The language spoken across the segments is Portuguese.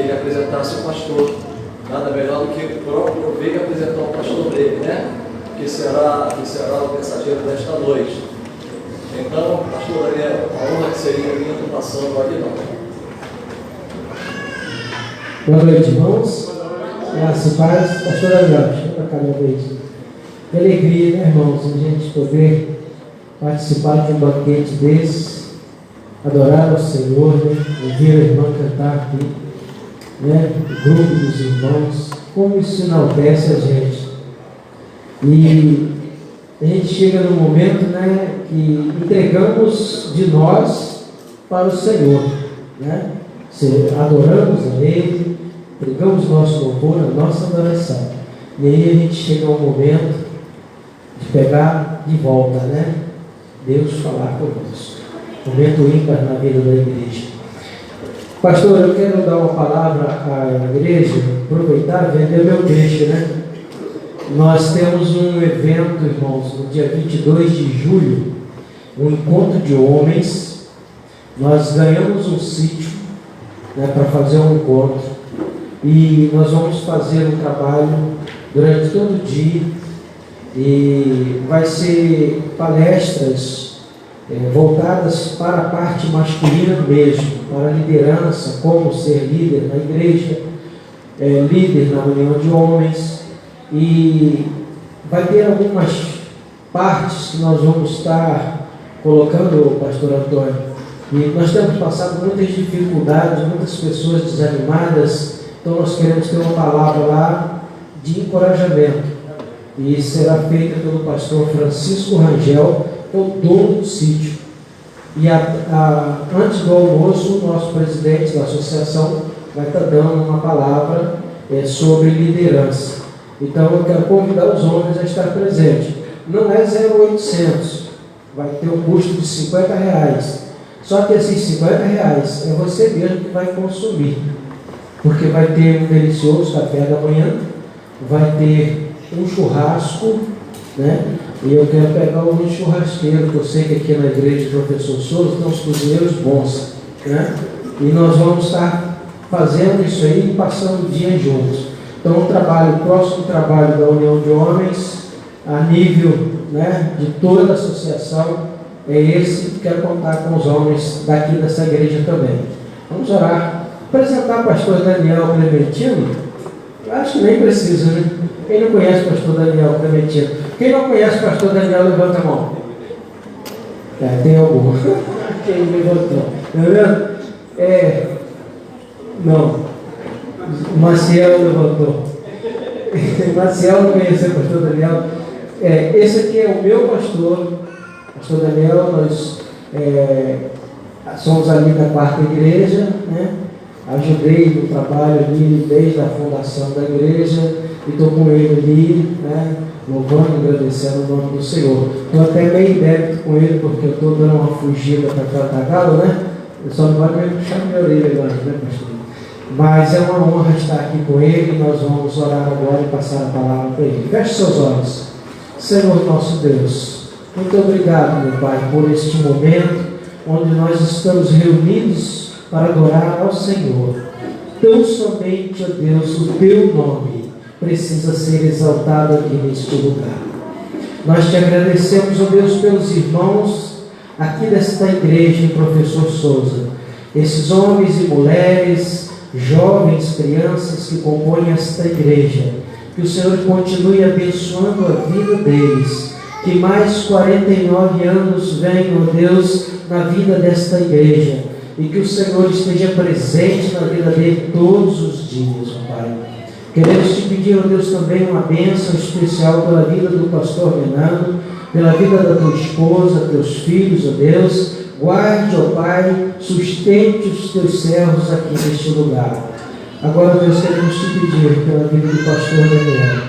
ele apresentasse o pastor. Nada melhor do que o próprio Veiga apresentar o pastor dele, né? Que será o mensageiro desta noite. Então, pastor Daniel, a honra que seria minha, estou passando aqui não. Boa noite, irmãos. Graças e paz. Pastor Daniel, chega para cá uma vez. Que alegria, né, irmãos, a gente poder participar de um banquete desse, adorar ao Senhor, né? Ouvir a irmã cantar aqui, né? O grupo dos irmãos, como isso enaltece a gente. E a gente chega num momento, né, que entregamos de nós para o Senhor, né? Adoramos a Ele, entregamos nosso louvor, a nossa adoração. E aí a gente chega ao momento de pegar de volta, né? Deus falar conosco. Momento ímpar na vida da igreja. Pastor, eu quero dar uma palavra à igreja, aproveitar e vender meu peixe, né? Nós temos um evento, irmãos, no dia 22 de julho, um encontro de homens. Nós ganhamos um sítio, né, para fazer um encontro. E nós vamos fazer um trabalho durante todo o dia. E vai ser palestras voltadas para a parte masculina mesmo, para a liderança, como ser líder na igreja, líder na união de homens. E vai ter algumas partes que nós vamos estar colocando, pastor Antônio. E nós temos passado muitas dificuldades, muitas pessoas desanimadas, então nós queremos ter uma palavra lá de encorajamento. E será feita pelo pastor Francisco Rangel, que é o dono do sítio. E antes do almoço, o nosso presidente da associação vai estar dando uma palavra sobre liderança. Então eu quero convidar os homens a estar presentes. Não é 0,800, vai ter um custo de R$50. Só que esses R$50 é você mesmo que vai consumir. Porque vai ter um delicioso café da manhã, vai ter um churrasco, né? E eu quero pegar um churrasqueiro, que eu sei que aqui na igreja do professor Souza tem uns cozinheiros bons, né? E nós vamos estar fazendo isso aí e passando o dia juntos. Então o próximo trabalho da União de Homens, a nível, né, de toda a associação, é esse. Quero contar com os homens daqui dessa igreja também. Vamos orar. Apresentar o pastor Daniel Clementino? Eu acho que nem precisa, né? Quem não conhece o pastor Daniel Clementino? Quem não conhece o pastor Daniel, levanta a mão. Tem algum. Quem levantou? Tá vendo? Não. O Maciel levantou. Maciel não conheceu o pastor Daniel. Esse aqui é o meu pastor Daniel. Nós somos ali da quarta igreja, né? Ajudei no trabalho ali desde a fundação da igreja e estou com ele ali, né? Louvando e agradecendo o nome do Senhor. Estou até meio em débito com ele porque eu estou dando uma fugida para tratar galo, né? Eu só não vai me puxar minha orelha agora, né, pastor? Mas é uma honra estar aqui com ele. Nós vamos orar agora e passar a palavra para ele. Feche seus olhos. Senhor nosso Deus, muito obrigado, meu Pai, por este momento onde nós estamos reunidos para adorar ao Senhor. Tão somente, ó Deus, o teu nome precisa ser exaltado aqui neste lugar. Nós te agradecemos, ó Deus, pelos irmãos aqui desta igreja, professor Souza, esses homens e mulheres, jovens, crianças que compõem esta igreja. Que o Senhor continue abençoando a vida deles, que mais 49 anos venham, ó Deus, na vida desta igreja, e que o Senhor esteja presente na vida dele todos os dias, ó Pai. Queremos te pedir, ó Deus, também uma bênção especial pela vida do pastor Fernando, pela vida da tua esposa, teus filhos, ó Deus. Guarde, ó Pai, sustente os teus servos aqui neste lugar. Agora, Deus, queremos te pedir pela vida do pastor Daniel.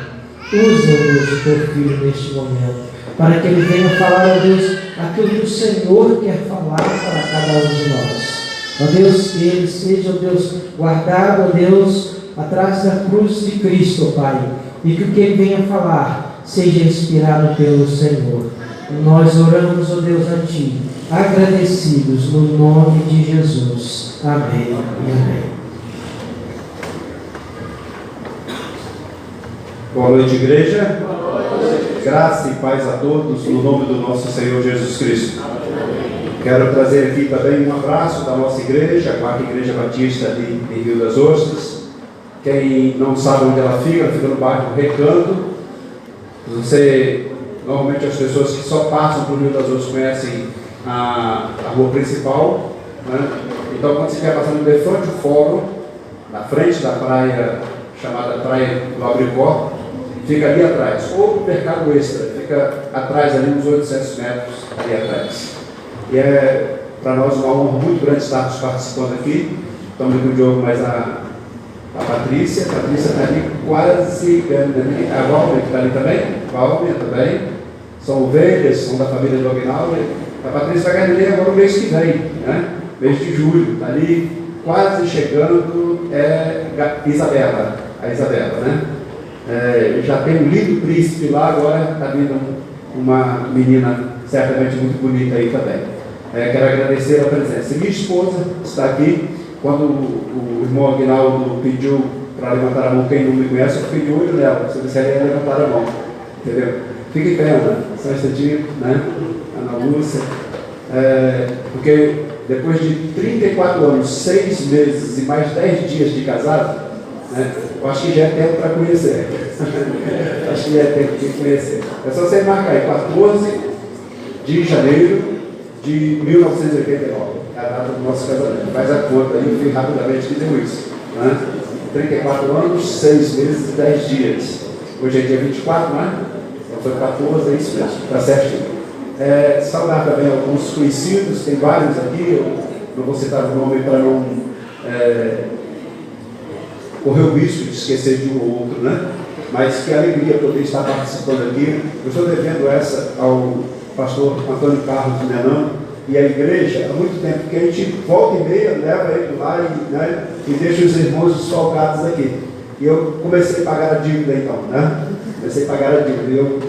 Usa, ó Deus, o teu filho neste momento, para que ele venha falar, ó Deus, aquilo que o Senhor quer falar para cada um de nós. Ó Deus, que ele seja, ó Deus, guardado, ó Deus, atrás da cruz de Cristo, ó Pai, e que o que ele venha falar seja inspirado pelo Senhor. Nós oramos, ó Deus, a Ti, agradecidos no nome de Jesus. Amém e amém. Boa noite, igreja. Graça e paz a todos, no nome do nosso Senhor Jesus Cristo. Quero trazer aqui também um abraço da nossa igreja, a Quarta Igreja Batista de Rio das Ostras. Quem não sabe onde ela fica no bairro Recanto. Normalmente as pessoas que só passam por Rio das Ostras conhecem a rua principal, né? Então, quando você estiver passando de frente ao fórum, na frente da praia, chamada Praia do Abricó, fica ali atrás, ou o Mercado Extra, fica atrás ali, uns 800 metros ali atrás. E é para nós uma honra muito grande estarmos participando aqui. Estamos aqui o Diogo, mas a Patrícia está ali quase, a Valmer está ali também, Valmer também, são ovelhas, são da família do Aguinaldo. A Patrícia vai ganhar agora no mês que vem, né? Mês de julho, está ali quase chegando, a Isabela, né? Já tem um lindo príncipe lá, agora está vindo uma menina certamente muito bonita aí também. Quero agradecer a presença. Minha esposa está aqui. Quando o irmão Aguinaldo pediu para levantar a mão, quem não me conhece, eu fiquei de olho nela. Se eu disser, ele ia levantar a mão. Entendeu? Fique em pé, Ana. Só um instantinho, né? Ana Lúcia. Porque depois de 34 anos, 6 meses e mais 10 dias de casado, né, eu acho que já é tempo para conhecer. Acho que já é tempo de conhecer. É só você marcar aí, 14 de janeiro de 1989, a data do nosso casamento. Faz a conta aí, eu fui rapidamente que deu isso. Né? 34 anos, 6 meses e 10 dias. Hoje é dia 24, né? Então foi 14, é isso mesmo, está certinho. Saudar também alguns conhecidos, tem vários aqui, eu não vou citar o nome para não correr o risco de esquecer de um ou outro, né? Mas que alegria poder estar participando aqui. Eu estou devendo essa ao pastor Antônio Carlos Menan e a igreja há muito tempo, que a gente volta e meia, leva ele lá e deixa os irmãos desfalcados aqui. E eu comecei a pagar a dívida então, né? Comecei a pagar a dívida. E eu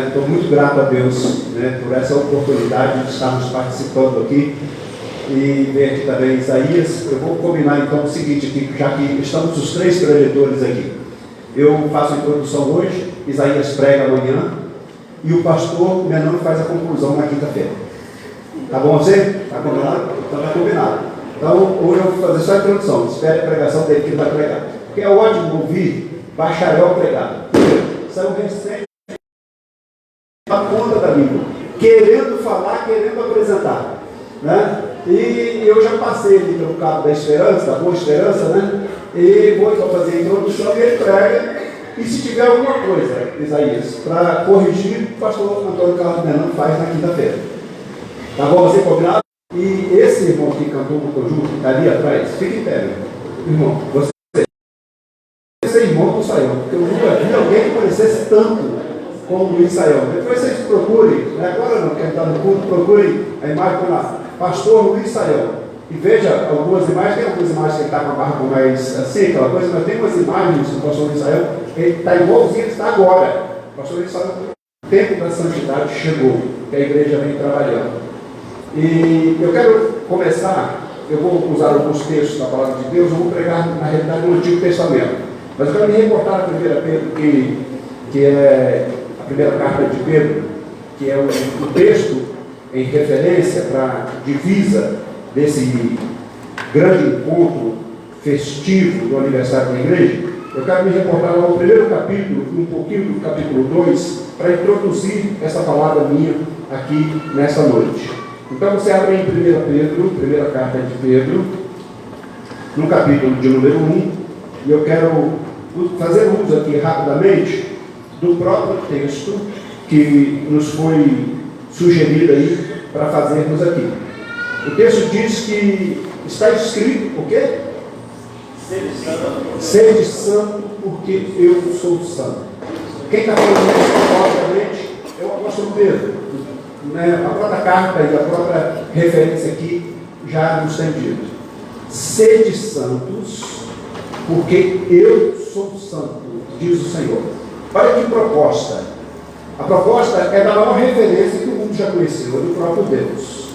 estou muito grato a Deus, né, por essa oportunidade de estarmos participando aqui. E ver aqui também Isaías. Eu vou combinar então o seguinte aqui, já que estamos os 3 preletores aqui. Eu faço a introdução hoje, Isaías prega amanhã, e o pastor Menan faz a conclusão na quinta-feira. Tá bom você? Tá combinado? Então tá combinado. Então hoje eu vou fazer só a introdução. Espere a pregação dele que ele vai pregar. Porque é ótimo ouvir bacharel pregar. São recém a ponta da língua, querendo falar, querendo apresentar, né? E eu já passei ali pelo cabo da esperança, da boa esperança, né? E vou então fazer a introdução e ele prega. E se tiver alguma coisa, Isaías, para corrigir, o pastor Antônio Carlos Menan faz na quinta-feira. Tá bom? Você combinado? E esse irmão que cantou no conjunto, que está ali atrás, fique em pé, meu irmão. Esse irmão do Saião, porque eu nunca vi alguém que parecesse tanto como o Luiz Saião. Depois vocês procurem, agora não, quem está no culto, procurem a imagem com lá, pastor Luiz Saião. E veja algumas imagens, tem algumas imagens que ele está com a barba mais assim, aquela coisa, mas tem umas imagens do pastor Luiz Saião, ele está igualzinho que está agora. O pastor Luiz Saião, o tempo da santidade chegou, que a igreja vem trabalhando. E eu quero começar, eu vou usar alguns textos da palavra de Deus, eu vou pregar na realidade no Antigo Testamento. Mas eu quero me reportar a 1 Pedro, que é a primeira carta de Pedro, que é o texto em referência para a divisa desse grande encontro festivo do aniversário da igreja. Eu quero me reportar ao primeiro capítulo, um pouquinho do capítulo 2, para introduzir essa palavra minha aqui nesta noite. Então você abre em 1 Pedro, primeira carta de Pedro, no capítulo de número 1, e eu quero fazer uso aqui rapidamente do próprio texto que nos foi sugerido aí para fazermos aqui. O texto diz que está escrito o quê? Sede santo, porque eu sou santo. Quem está falando isso obviamente é o apóstolo Pedro. A própria carta e a própria referência aqui já nos tem dito. Sede santos, porque eu sou santo, diz o Senhor. Olha que proposta. A proposta é da maior referência que o mundo já conheceu, é do próprio Deus.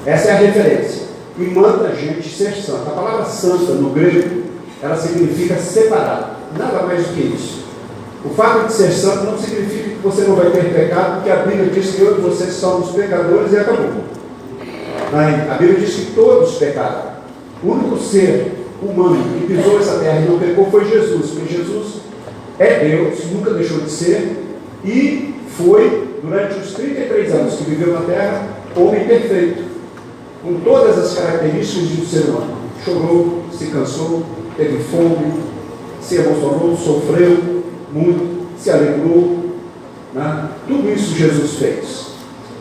Essa é a referência. E manda a gente ser santo. A palavra santa no grego, ela significa separado. Nada mais do que isso. O fato de ser santo não significa que você não vai ter pecado, porque a Bíblia diz que eu e você somos pecadores e acabou. A Bíblia diz que todos pecaram. O único ser humano que pisou essa terra e não pecou foi Jesus, porque Jesus é Deus, nunca deixou de ser, e foi, durante os 33 anos que viveu na terra, homem perfeito, com todas as características de um ser humano. Chorou, se cansou, teve fome, se emocionou, sofreu muito, se alegrou, né? Tudo isso Jesus fez.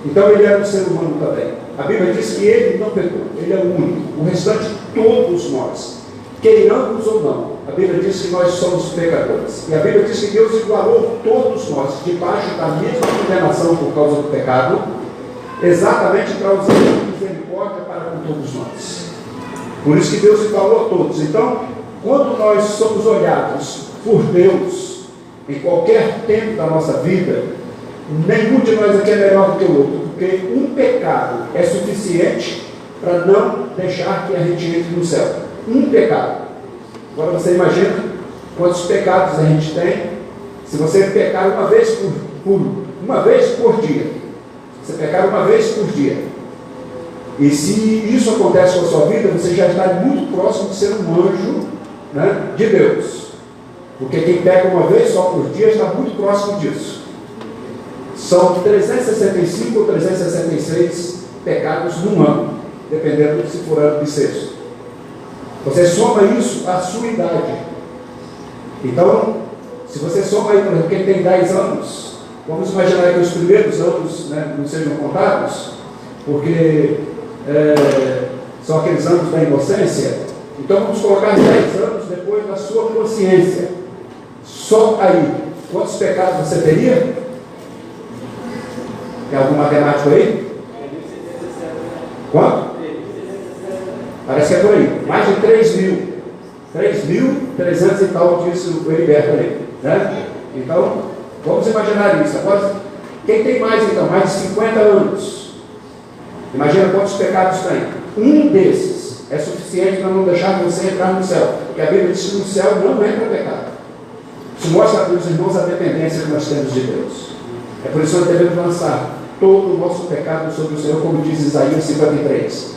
Então ele era um ser humano também. A Bíblia diz que ele não pecou, ele é o único. O restante, todos nós, queiramos ou não, a Bíblia diz que nós somos pecadores. E a Bíblia diz que Deus igualou todos nós debaixo da mesma condenação por causa do pecado, exatamente para usar misericórdia para com todos nós. Por isso que Deus igualou a todos. Então, quando nós somos olhados por Deus, em qualquer tempo da nossa vida, nenhum de nós aqui é melhor do que o outro, porque um pecado é suficiente para não deixar que a gente entre no céu. Um pecado. Agora você imagina quantos pecados a gente tem. Se você pecar uma vez por dia, você pecar uma vez por dia, e se isso acontece com a sua vida, você já está muito próximo de ser um anjo, né, de Deus. Porque quem peca uma vez só por dia está muito próximo disso. São 365 ou 366 pecados num ano, dependendo de se for ano bissexto. Você soma isso à sua idade. Então, se você soma aí, por exemplo, quem tem 10 anos, vamos imaginar que os primeiros anos, né, não sejam contados, porque são aqueles anos da inocência. Então vamos colocar 10 anos depois da sua consciência. Só aí, quantos pecados você teria? Tem algum matemático aí? Quanto? Parece que é por aí. Mais de 3.000. 3.300 e tal, disse o Heriberto ali. Né? Então, vamos imaginar isso. Agora, quem tem mais então? Mais de 50 anos. Imagina quantos pecados tem. Um desses é suficiente para não deixar você entrar no céu. Porque a Bíblia diz que no céu não entra pecado. Isso mostra para os irmãos a dependência que nós temos de Deus. É por isso que nós devemos lançar todo o nosso pecado sobre o Senhor, como diz Isaías 53.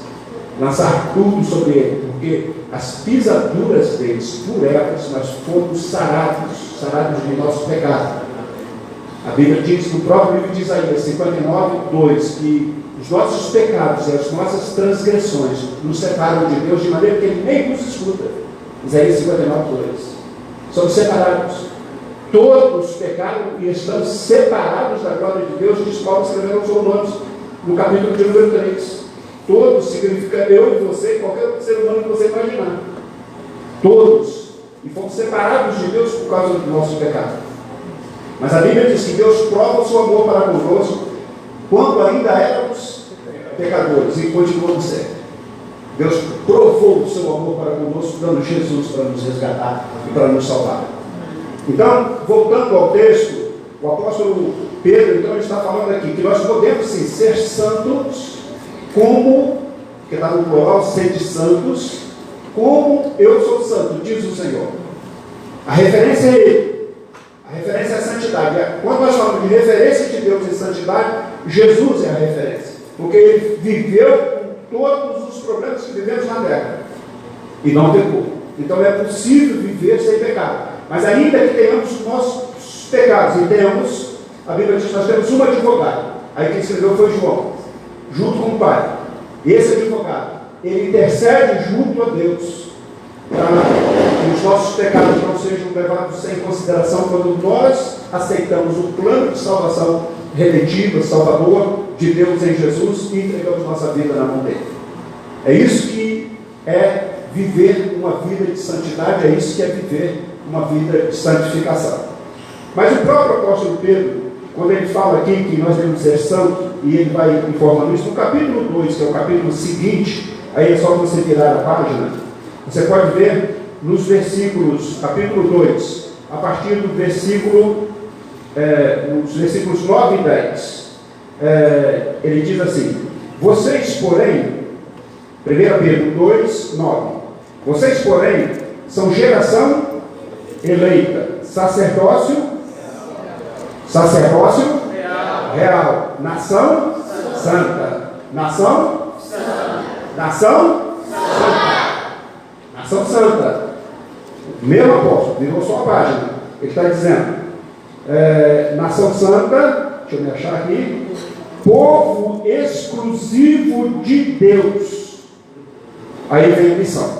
Lançar tudo sobre Ele, porque as pisaduras deles, por elas, nós fomos sarados de nosso pecado. A Bíblia diz no próprio livro de Isaías 59, 2, que os nossos pecados e as nossas transgressões nos separam de Deus de maneira que Ele nem nos escuta. Isaías 59, 2. Somos separados. Todos pecaram e estamos separados da glória de Deus, diz Paulo escrevendo aos Romanos, no capítulo de número 3. Todos significa eu e você, qualquer ser humano que você imaginar. Todos. E fomos separados de Deus por causa do nosso pecado. Mas a Bíblia diz que Deus prova o seu amor para conosco quando ainda éramos pecadores e continuamos sendo. Deus provou o seu amor para conosco, dando Jesus para nos resgatar e para nos salvar. Então, voltando ao texto, o apóstolo Pedro, então, está falando aqui que nós podemos sim ser santos, como, que está no plural, sede santos, como eu sou santo, diz o Senhor. A referência é Ele. A referência é a santidade. Quando nós falamos de referência de Deus em santidade, Jesus é a referência. Porque Ele viveu com todos os problemas que vivemos na terra. E não pecou. Então é possível viver sem pecado. Mas ainda que tenhamos os nossos pecados, e temos, a Bíblia diz que nós temos um advogado. Aí quem escreveu foi João, junto com o Pai. Esse advogado, ele intercede junto a Deus, para que os nossos pecados não sejam levados em consideração quando nós aceitamos o plano de salvação redentiva, salvador de Deus em Jesus e entregamos nossa vida na mão dele. É isso que é viver uma vida de santidade, é isso que é viver uma vida de santificação. Mas o próprio apóstolo Pedro, quando ele fala aqui que nós devemos ser santos, e ele vai informando isso, no capítulo 2, que é o capítulo seguinte, aí é só você virar a página, você pode ver nos versículos, capítulo 2, a partir do versículo, nos versículos 9 e 10, ele diz assim: vocês, porém, 1 Pedro 2, 9, vocês, porém, são geração eleita, sacerdócio Sacerdócio real. Nação santa. Nação santa. Nação santa. Nação santa. Mesmo apóstolo, virou só a página. Ele está dizendo, nação santa, deixa eu me achar aqui, povo exclusivo de Deus. Aí vem a missão,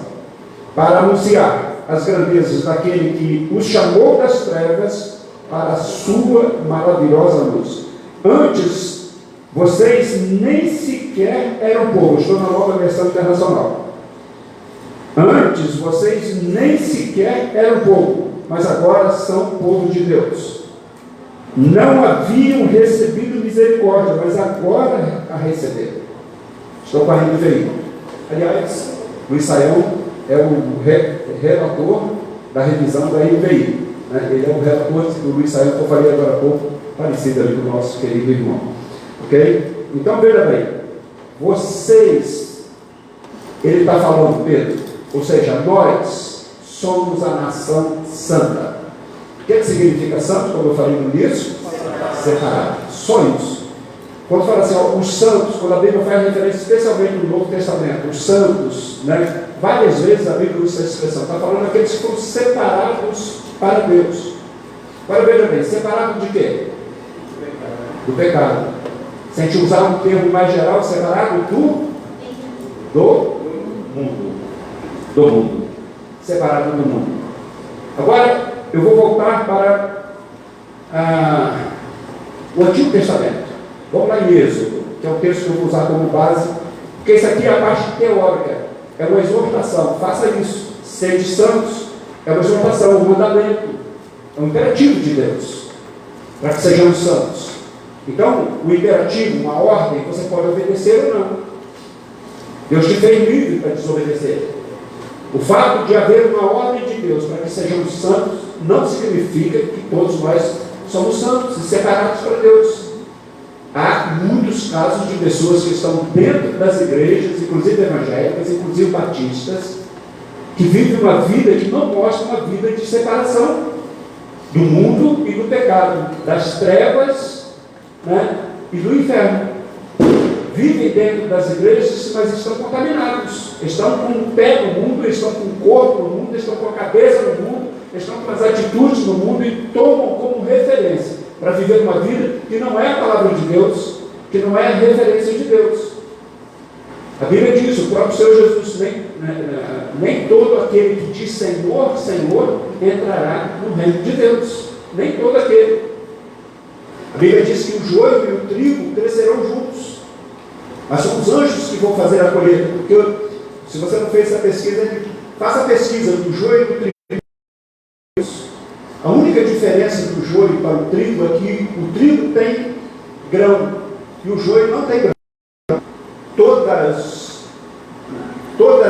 para anunciar as grandezas daquele que os chamou das trevas para a sua maravilhosa luz. Antes, vocês nem sequer eram povo. Estou na Nova Versão Internacional. Antes, vocês nem sequer eram povo, mas agora são povo de Deus. Não haviam recebido misericórdia, mas agora a receberam. Estou parando de veículo. Aliás, Luiz Saião é o relator da revisão da IUVI. Né? Ele é o relator do Luiz Saião, que eu falei agora há pouco, parecido ali com o nosso querido irmão. Ok? Então, veja bem, vocês, ele está falando, Pedro, ou seja, nós somos a nação santa. O que significa santo, como eu falei no início? Separado. Só isso. Quando fala assim, ó, os santos, quando a Bíblia faz referência especialmente no Novo Testamento, os santos, né? Várias vezes a Bíblia usa essa expressão, está falando daqueles que foram separados para Deus. Agora veja bem, separado de quê? Do pecado. Se a gente usar um termo mais geral, separado do mundo. Do mundo. Separado do mundo. Agora, eu vou voltar para o Antigo Testamento. Vamos lá em Êxodo, que é um texto que eu vou usar como base, porque isso aqui é a parte teórica, é uma exortação, faça isso, sede santos, é uma exortação, um mandamento, é um imperativo de Deus, para que sejamos santos. Então, o imperativo, uma ordem, você pode obedecer ou não. Deus te fez livre para desobedecer. O fato de haver uma ordem de Deus para que sejamos santos, não significa que todos nós somos santos e separados para Deus. Há muitos casos de pessoas que estão dentro das igrejas, inclusive evangélicas, inclusive batistas, que vivem uma vida que não mostra uma vida de separação do mundo e do pecado, das trevas, né, e do inferno. Vivem dentro das igrejas, mas estão contaminados. Estão com o pé no mundo, estão com o corpo no mundo, estão com a cabeça no mundo, estão com as atitudes no mundo e tomam como referência para viver uma vida que não é a palavra de Deus, que não é a referência de Deus. A Bíblia diz, o próprio Senhor Jesus, nem todo aquele que diz Senhor, Senhor, entrará no reino de Deus. Nem todo aquele. A Bíblia diz que o joio e o trigo crescerão juntos. Mas são os anjos que vão fazer a colheita. Porque se você não fez essa pesquisa, faça a pesquisa do joio e do trigo. A única diferença do joio para o trigo é que o trigo tem grão e o joio não tem grão. Todas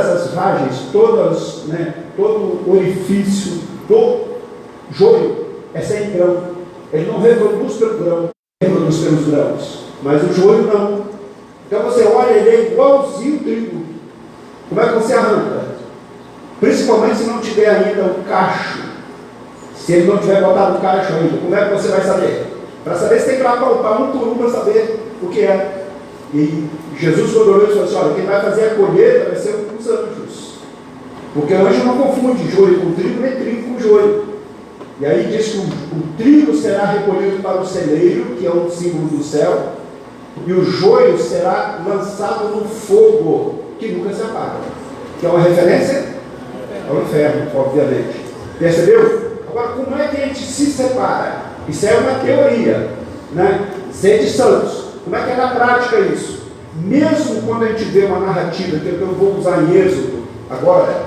as vagens, todo o orifício do joio é sem grão. Ele não reproduz pelo grão, reproduz pelos grãos. Mas o joio não. Então você olha, ele é igualzinho o trigo. Como é que você arranca? Principalmente se não tiver ainda o cacho. Se ele não tiver botado o cacho ainda, como é que você vai saber? Para saber, você tem que apalpar um por um para saber o que é. E Jesus, quando olhou, falou assim: olha, quem vai fazer a colheita vai ser os anjos. Porque o anjo não confunde joio com trigo, nem trigo com joio. E aí diz que o trigo será recolhido para o celeiro, que é um símbolo do céu, e o joio será lançado no fogo, que nunca se apaga. Que é uma referência ao inferno, obviamente. Percebeu? Agora, como é que a gente se separa? Isso é uma teoria, né? Sede santos. Como é que é na prática isso? Mesmo quando a gente vê uma narrativa, que eu vou usar em Êxodo agora,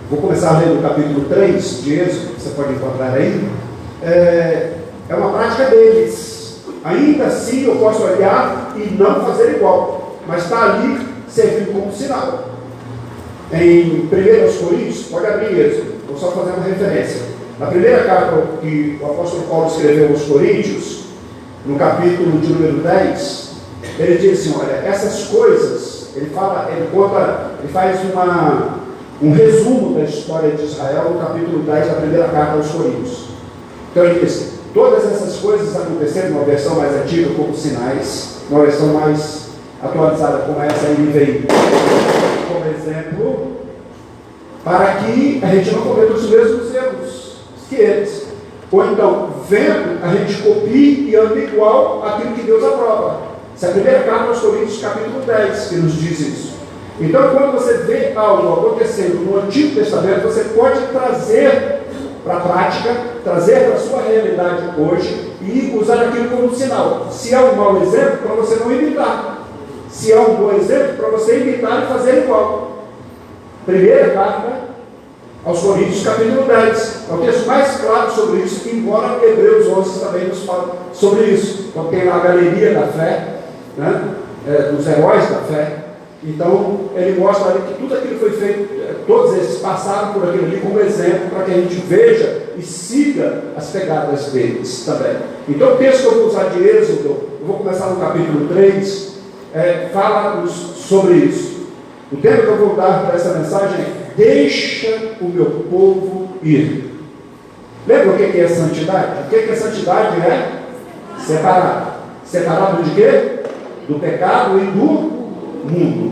vou começar a ler no capítulo 3 de Êxodo, que você pode encontrar aí, é uma prática deles. Ainda assim eu posso olhar e não fazer igual, mas está ali servindo como sinal. Em 1 Coríntios, pode abrir Êxodo, vou só fazer uma referência. Na primeira carta que o apóstolo Paulo escreveu aos Coríntios, no capítulo de número 10, ele diz assim: olha, essas coisas, ele faz um resumo da história de Israel no capítulo 10 da primeira carta aos Coríntios. Então ele diz, todas essas coisas aconteceram numa versão mais antiga como sinais, numa versão mais atualizada como essa NVI, como exemplo, para que a gente não cometa os mesmos erros que eles. Ou então, vendo, a gente copie e anda igual àquilo que Deus aprova. Essa é a primeira carta aos Coríntios, capítulo 10, que nos diz isso. Então, quando você vê algo acontecendo no Antigo Testamento, você pode trazer para a prática, trazer para a sua realidade hoje e usar aquilo como sinal. Se é um mau exemplo, para você não imitar. Se é um bom exemplo, para você imitar e fazer igual. Primeira carta aos Coríntios, capítulo 10. É o texto mais claro sobre isso, embora Hebreus 11 também nos fala sobre isso. Então tem lá a galeria da fé, né? Dos heróis da fé. Então ele mostra ali que tudo aquilo foi feito, todos esses passaram por aquilo ali como exemplo, para que a gente veja e siga as pegadas deles também. Então o texto que eu vou usar de Êxodo, eu vou começar no capítulo 3, fala-nos sobre isso. O tema que eu vou dar para essa mensagem é: deixa o meu povo ir. Lembra o que é santidade? O que é santidade? É separado. Separado de quê? Do pecado e do mundo.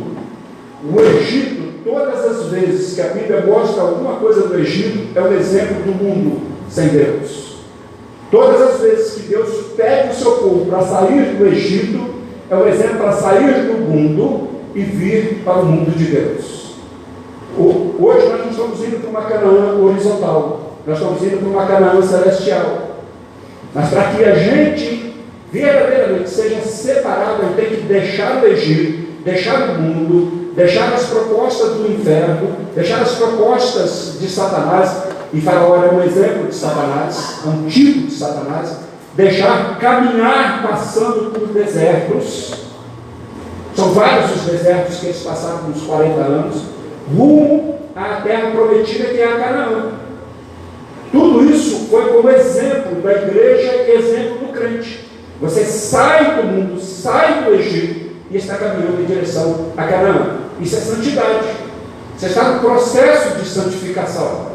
O Egito, todas as vezes que a Bíblia mostra alguma coisa do Egito, é um exemplo do mundo sem Deus. Todas as vezes que Deus pede o seu povo para sair do Egito, é um exemplo para sair do mundo e vir para o mundo de Deus. Hoje nós não estamos indo para uma Canaã horizontal, nós estamos indo para uma Canaã celestial. Mas para que a gente verdadeiramente seja separado, a gente tem que deixar o Egito, deixar o mundo, deixar as propostas do inferno, deixar as propostas de Satanás, e Faraó é um exemplo de Satanás, é um tipo de Satanás, deixar caminhar passando por desertos. São vários os desertos que eles passaram nos 40 anos, rumo à terra prometida, que é a Canaã. Tudo isso foi como exemplo da igreja e exemplo do crente. Você sai do mundo, sai do Egito e está caminhando em direção a Canaã. Isso é santidade. Você está no processo de santificação.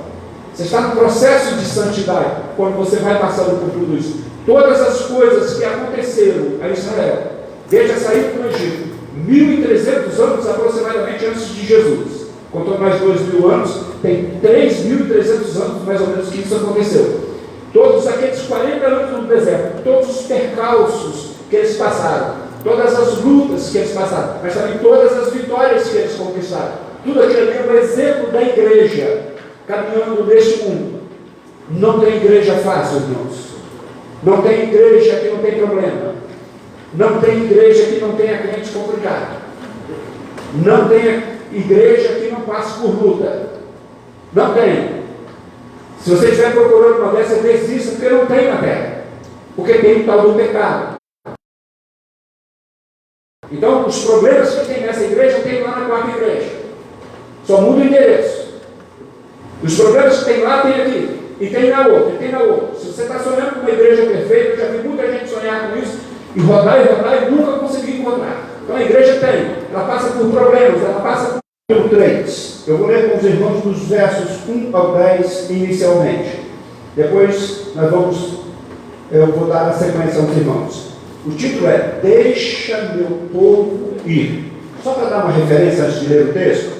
Você está no processo de santidade quando você vai passando por tudo isso. Todas as coisas que aconteceram a Israel, desde a saída do Egito, 1.300 anos aproximadamente antes de Jesus. Contando mais 2.000 anos, tem 3.300 anos mais ou menos que isso aconteceu. Todos aqueles 40 anos no deserto, todos os percalços que eles passaram, todas as lutas que eles passaram, mas também todas as vitórias que eles conquistaram. Tudo aquilo é um exemplo da igreja caminhando neste mundo. Não tem igreja fácil, irmãos. Não tem igreja que não tem problema. Não tem igreja que não tenha crente complicado. Não tem igreja que não passe por luta. Não tem. Se você estiver procurando uma dessa, desista, porque não tem na terra. Porque tem o tal do pecado. Então, os problemas que tem nessa igreja, tem lá na quarta igreja. Só muda o endereço. Os problemas que tem lá, tem aqui. E tem na outra, e tem na outra. Se você está sonhando com uma igreja perfeita, eu já vi muita gente sonhar com isso, e rodar e nunca conseguir encontrar. Então a igreja tem, ela passa por problemas, ela passa por 3. Eu vou ler com os irmãos dos versos 1 ao 10 inicialmente. Depois eu vou dar a sequência aos irmãos. O título é: Deixa meu povo ir. Só para dar uma referência antes de ler o texto,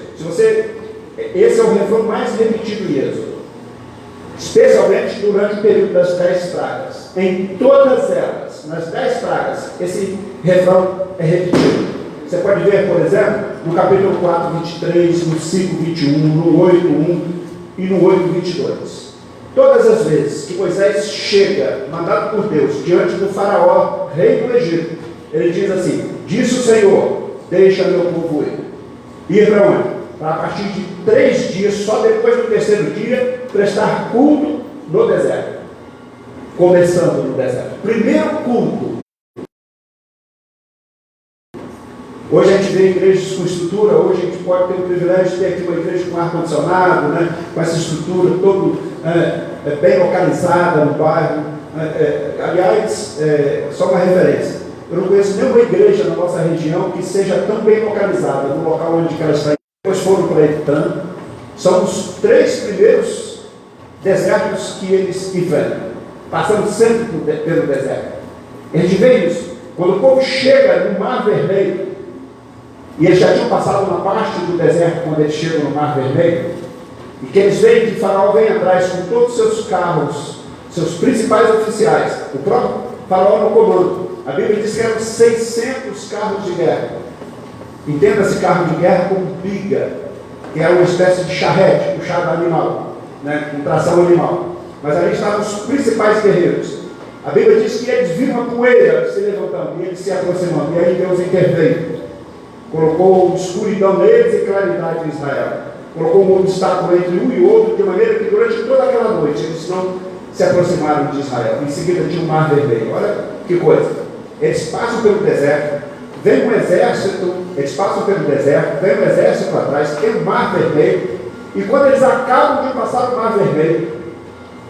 esse é o refrão mais repetido em Êxodo, especialmente durante o período das 10 pragas. Em todas elas, nas 10 pragas, esse refrão é repetido. Você pode ver, por exemplo, no capítulo 4, 23, no 5, 21, no 8, 1 e no 8, 22. Todas as vezes que Moisés chega, mandado por Deus, diante do faraó, rei do Egito, ele diz assim: disse o Senhor, deixa meu povo ir. Ir para onde? Para, a partir de 3 dias, só depois do 3º dia, prestar culto no deserto. Começando no deserto. Primeiro culto. Hoje a gente vê igrejas com estrutura, hoje a gente pode ter o privilégio de ter aqui uma igreja com ar-condicionado, né, com essa estrutura toda bem localizada no bairro. Aliás, só uma referência. Eu não conheço nenhuma igreja na nossa região que seja tão bem localizada no local onde ela está. Depois foram para Etã. São os 3 primeiros desertos que eles enfrentam. passando sempre pelo deserto. A gente vê isso. Quando o povo chega no Mar Vermelho, e eles já tinham passado uma parte do deserto quando eles chegam no Mar Vermelho, e que eles veem que Faraó vem atrás com todos os seus carros, seus principais oficiais, o próprio Faraó no comando. A Bíblia diz que eram 600 carros de guerra. Entenda-se carro de guerra como biga, que é uma espécie de charrete, puxado animal, né, com tração animal. Mas ali estavam os principais guerreiros. A Bíblia diz que eles viram a poeira se levantando e eles se aproximando. E aí Deus interveio. Colocou escuridão neles e claridade em Israel. Colocou um obstáculo entre um e outro, de maneira que durante toda aquela noite eles não se aproximaram de Israel. Em seguida tinha o Mar Vermelho. Olha que coisa. Eles passam pelo deserto, vem um exército, eles passam pelo deserto, vem um exército atrás, tem o Mar Vermelho. E quando eles acabam de passar o Mar Vermelho,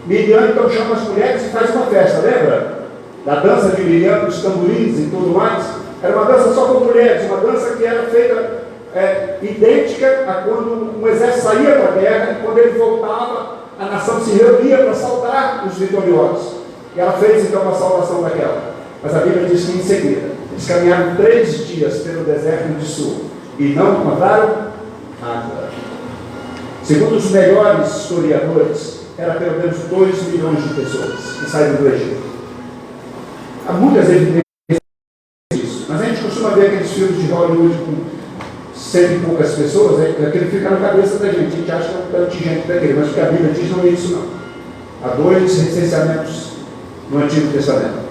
Miriam então chama as mulheres e faz uma festa, lembra? Da dança de Miriam, dos tamborins e tudo mais. Era uma dança só com mulheres, uma dança que era feita idêntica a quando um exército saía para a guerra, e quando ele voltava, a nação se reunia para saudar os vitoriosos. E ela fez então uma saudação daquela. Mas a Bíblia diz que em seguida, eles caminharam 3 dias pelo deserto de Sul e não encontraram água. Segundo os melhores historiadores, era pelo menos 2 milhões de pessoas que saíram do Egito. Há muitas evidências disso, mas a gente costuma ver aqueles filmes de Hollywood com 100 e poucas pessoas, aquele fica na cabeça da gente. A gente acha que é um tanto de gente daquele, mas o que a Bíblia diz não é isso não. Há 2 recenseamentos no Antigo Testamento.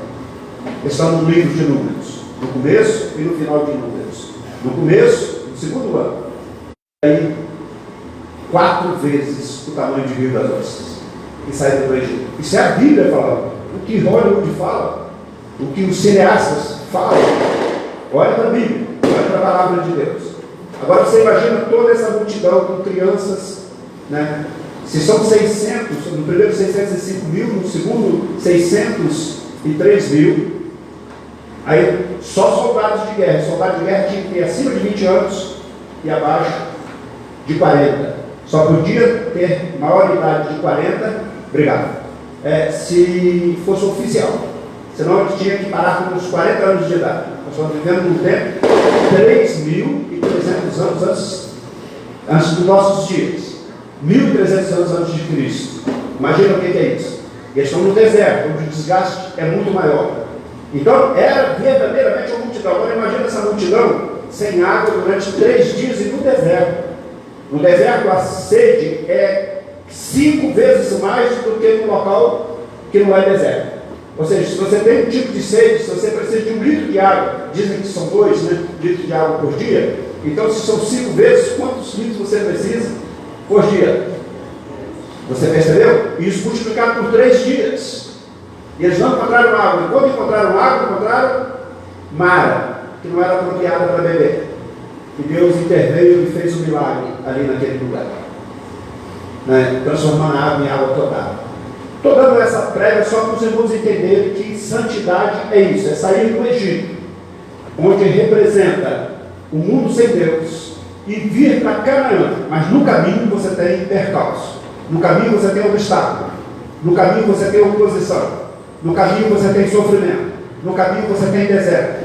Estão no livro de Números, no começo e no final de Números. No começo, no segundo ano, aí 4 vezes o tamanho de Rio das Ostras que saíram do Egito. Isso é a Bíblia falando. O que Hollywood fala, o que os cineastas falam. Olha para a Bíblia, olha para a palavra de Deus. Agora você imagina toda essa multidão com crianças, né? Se são 600, no primeiro 605 mil, no segundo 603 mil, aí só soldados de guerra. Soldado de guerra tinha que ter acima de 20 anos e abaixo de 40. Só podia ter maior idade de 40, obrigado, se fosse oficial. Senão ele tinha que parar com uns 40 anos de idade. Nós estamos vivendo num tempo 3.300 anos antes dos nossos dias. 1.300 anos antes de Cristo. Imagina o que é isso. Eles estão no deserto, onde o desgaste é muito maior. Então era verdadeiramente uma multidão. Agora imagina essa multidão sem água durante 3 dias e no deserto. No deserto a sede é 5 vezes mais do que no local que não é deserto. Ou seja, se você tem um tipo de sede, se você precisa de 1 litro de água, dizem que são 2 litros de água por dia, então se são 5 vezes, quantos litros você precisa por dia? Você percebeu? Isso multiplicado por 3 dias. E eles não encontraram água. E quando encontraram água, encontraram mara, que não era apropriada para beber. E Deus interveio e fez um milagre ali naquele lugar, né? Transformando a água em água potável. Estou dando essa prévia só para os irmãos entenderem que santidade é isso, é sair do Egito, onde representa o mundo sem Deus, e vir para Canaã. Mas no caminho você tem percalço, no caminho você tem obstáculo, no caminho você tem oposição, no caminho você tem sofrimento, no caminho você tem deserto.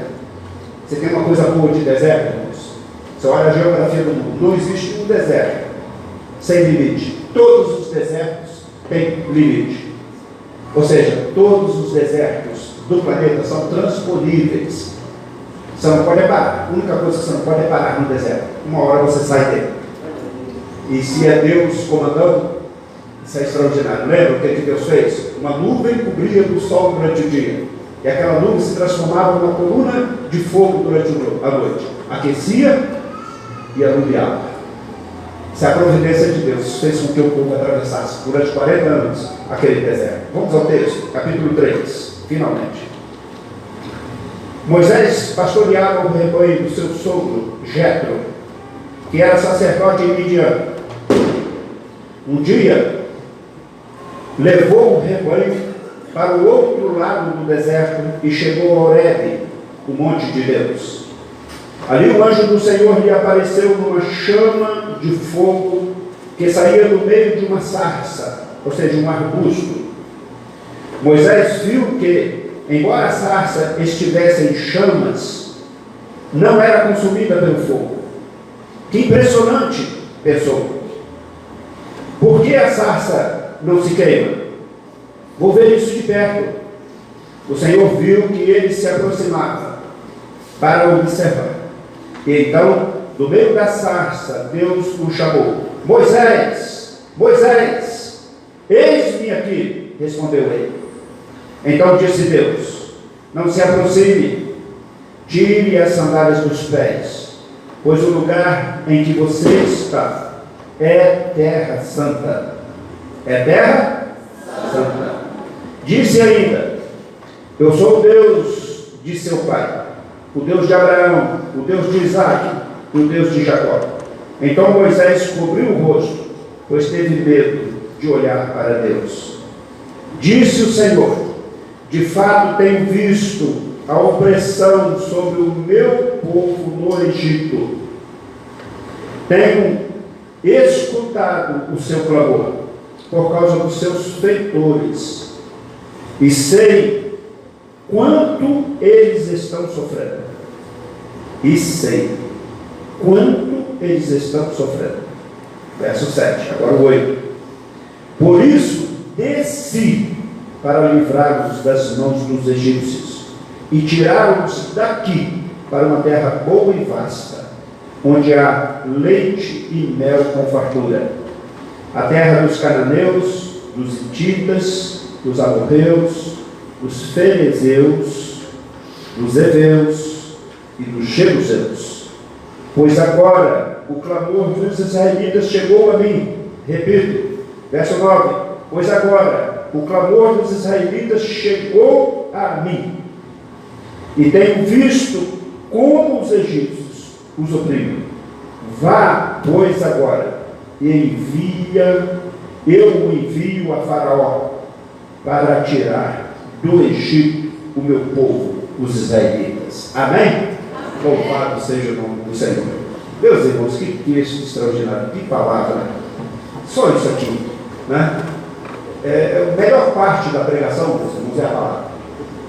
Você tem uma coisa boa de deserto, irmãos? Você olha a geografia do mundo, não existe um deserto sem limite. Todos os desertos têm limite. Ou seja, todos os desertos do planeta são transponíveis. Você não pode parar. A única coisa que você não pode é parar no deserto. Uma hora você sai dele. E se é Deus comandando, isso é extraordinário. Lembra o que Deus fez? Uma nuvem cobria do sol durante o dia. E aquela nuvem se transformava numa coluna de fogo durante a noite. Aquecia e anuviava. Se a providência de Deus fez com que o povo atravessasse durante 40 anos aquele deserto. Vamos ao texto, capítulo 3, finalmente. Moisés pastoreava o rebanho do seu sogro, Jetro, que era sacerdote em Midian. Um dia, levou o rebanho para o outro lado do deserto e chegou a Horebe, o monte de Deus. Ali o anjo do Senhor lhe apareceu numa chama de fogo que saía do meio de uma sarça, ou seja, um arbusto. Moisés viu que, embora a sarça estivesse em chamas, não era consumida pelo fogo. Que impressionante, pensou. Por que a sarça não se queima? Vou ver isso de perto. O Senhor viu que ele se aproximava para observar. E então, do meio da sarça, Deus o chamou: Moisés, Moisés, eis-me aqui, respondeu ele. Então disse Deus: não se aproxime, tire as sandálias dos pés, pois o lugar em que você está é terra santa. É terra santa. Disse ainda: eu sou o Deus de seu pai, o Deus de Abraão, o Deus de Isaque, o Deus de Jacó. Então Moisés cobriu o rosto, pois teve medo de olhar para Deus. Disse o Senhor: de fato tenho visto a opressão sobre o meu povo no Egito. Tenho escutado o seu clamor por causa dos seus feitores, e sei quanto eles estão sofrendo. E sei quanto eles estão sofrendo. Verso 7, agora o 8. Por isso desci para livrá-los das mãos dos egípcios e tirá-los daqui para uma terra boa e vasta, onde há leite e mel com fartura, a terra dos cananeus, dos hititas, dos amorreus, dos ferezeus, dos heveus e dos jebuseus. Pois agora o clamor dos israelitas chegou a mim. Repito, verso 9. Pois agora o clamor dos israelitas chegou a mim, e tenho visto como os egípcios os oprimem. Vá, pois, agora, e eu o envio a Faraó, para tirar do Egito o meu povo, os israelitas. Amém? Louvado seja o nome do Senhor. Meus irmãos, que texto extraordinário, que palavra. Só isso aqui, né? A melhor parte da pregação, meus irmãos, é a palavra.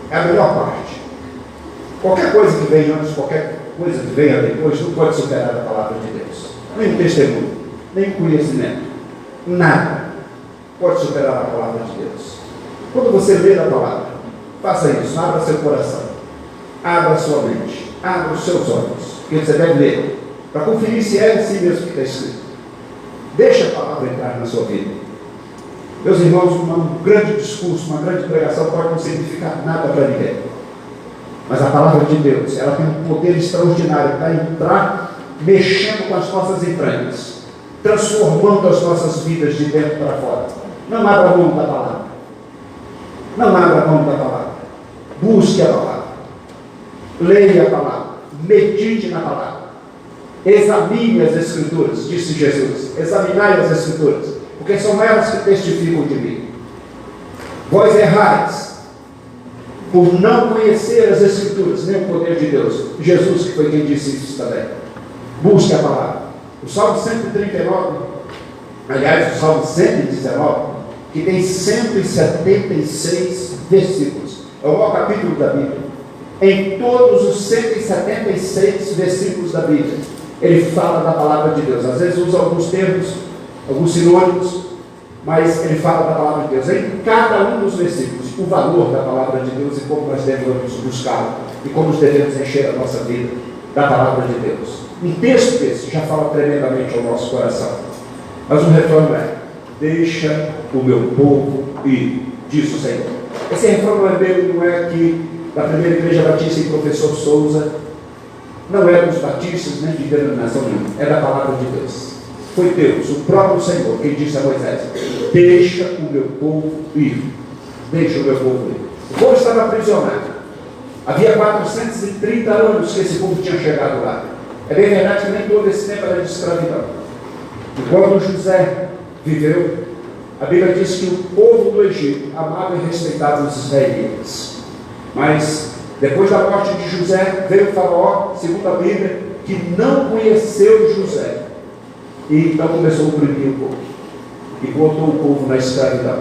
É a melhor parte. Qualquer coisa que venha antes, qualquer coisa que venha depois, não pode superar a palavra de Deus. Nem o testemunho, nem o conhecimento, nada pode superar a palavra de Deus. Quando você lê a palavra, faça isso, abra seu coração, abra sua mente, abra os seus olhos, que você deve ler, para conferir se é assim mesmo que está escrito. Deixa a palavra entrar na sua vida. Meus irmãos, um grande discurso, uma grande pregação pode não significar nada para ninguém. Mas a palavra de Deus, ela tem um poder extraordinário para entrar, mexendo com as nossas entranhas, transformando as nossas vidas de dentro para fora. Não abra mão da palavra. Não abra mão da palavra. Busque a palavra. Leia a palavra. Medite na palavra. Examine as Escrituras, disse Jesus. Examinai as Escrituras, porque são elas que testificam de mim. Vós errais por não conhecer as Escrituras, nem o poder de Deus. Jesus que foi quem disse isso também. Busque a palavra. O Salmo 139, aliás, o Salmo 119, que tem 176 versículos. É o maior capítulo da Bíblia. Em todos os 176 versículos da Bíblia, ele fala da palavra de Deus. Às vezes usa alguns termos, alguns sinônimos, mas ele fala da palavra de Deus. Em cada um dos versículos, o valor da palavra de Deus e como nós devemos buscá-la e como nós devemos encher a nossa vida da palavra de Deus. Um texto desse já fala tremendamente ao nosso coração. Mas o refrão é: deixa o meu povo ir, diz o Senhor. Esse refrão não é meu, não é aqui da primeira igreja batista em Professor Souza, não é dos batistas, nem de denominação nenhuma, é da palavra de Deus. Foi Deus, o próprio Senhor, quem disse a Moisés: deixa o meu povo ir. Deixa o meu povo ir. O povo estava aprisionado. Havia 430 anos que esse povo tinha chegado lá. É bem verdade que nem todo esse tempo era de escravidão. E quando José viveu, a Bíblia diz que o povo do Egito amava e respeitava os israelitas. Mas depois da morte de José, veio o Faraó, segundo a Bíblia, que não conheceu José. E então começou a oprimir o povo. E botou o povo na escravidão.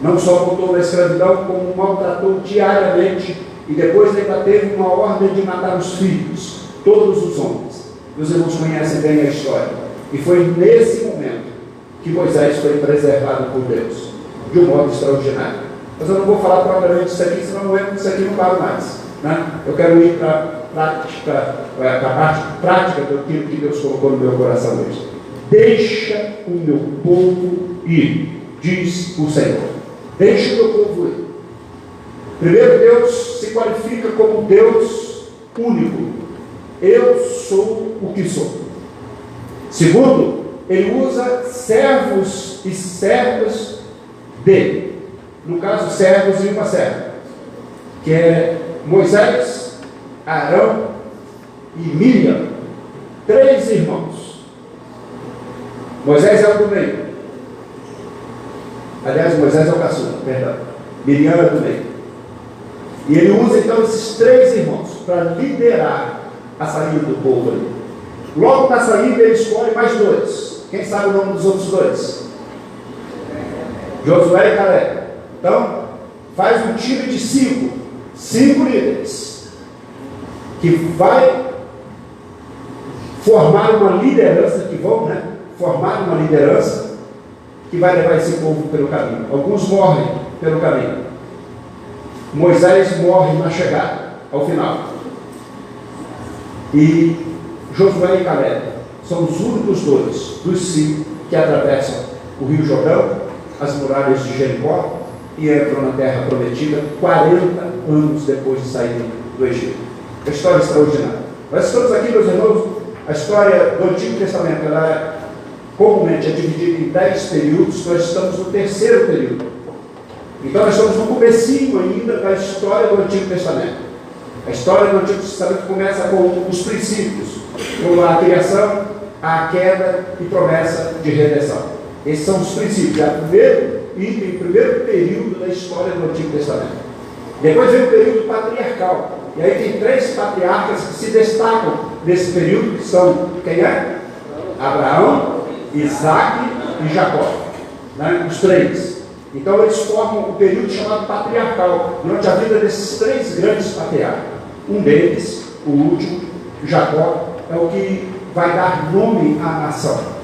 Não só botou na escravidão, como maltratou diariamente, e depois ainda teve uma ordem de matar os filhos, todos os homens. Os irmãos conhecem bem a história. E foi nesse momento que Moisés foi preservado por Deus, de um modo extraordinário. Mas eu não vou falar propriamente disso aqui, senão eu entro nisso aqui e não falo mais, né? Eu quero ir para a parte prática daquilo que Deus colocou no meu coração hoje. Deixa o meu povo ir, diz o Senhor. Deixa o meu povo ir. Primeiro, Deus se qualifica como Deus único. Eu sou o que sou. Segundo, Ele usa servos e servas dele. No caso, servos e uma serva, que é Moisés, Arão e Miriam, 3 irmãos. Moisés é o do meio. Aliás, Moisés é o caçula, perdão. Miriam é do meio. E ele usa então esses 3 irmãos para liderar a saída do povo ali. Logo na saída ele escolhe mais 2. Quem sabe o nome dos outros 2? Josué e Caleb. Então, faz um time de 5 líderes, que vai formar uma liderança, formar uma liderança que vai levar esse povo pelo caminho. Alguns morrem pelo caminho. Moisés morre na chegada, ao final. E Josué e Caleb são os únicos 2 dos 5 que atravessam o Rio Jordão, as muralhas de Jericó, e entrou na terra prometida 40 anos depois de sair do Egito. Uma história extraordinária. Nós estamos aqui, meus irmãos, a história do Antigo Testamento, ela comumente é dividida em 10 períodos, nós estamos no 3º período. Então nós estamos no comecinho ainda da história do Antigo Testamento. A história do Antigo Testamento começa com os princípios, com a criação, a queda e promessa de redenção. Esses são os princípios, é o primeiro período da história do Antigo Testamento. Depois vem o período patriarcal, e aí tem 3 patriarcas que se destacam nesse período, que são, quem é? Abraão, Isaac e Jacó, né? Os 3. Então eles formam o período chamado patriarcal, durante a vida desses 3 grandes patriarcas. Um deles, o último, Jacó, é o que vai dar nome à nação.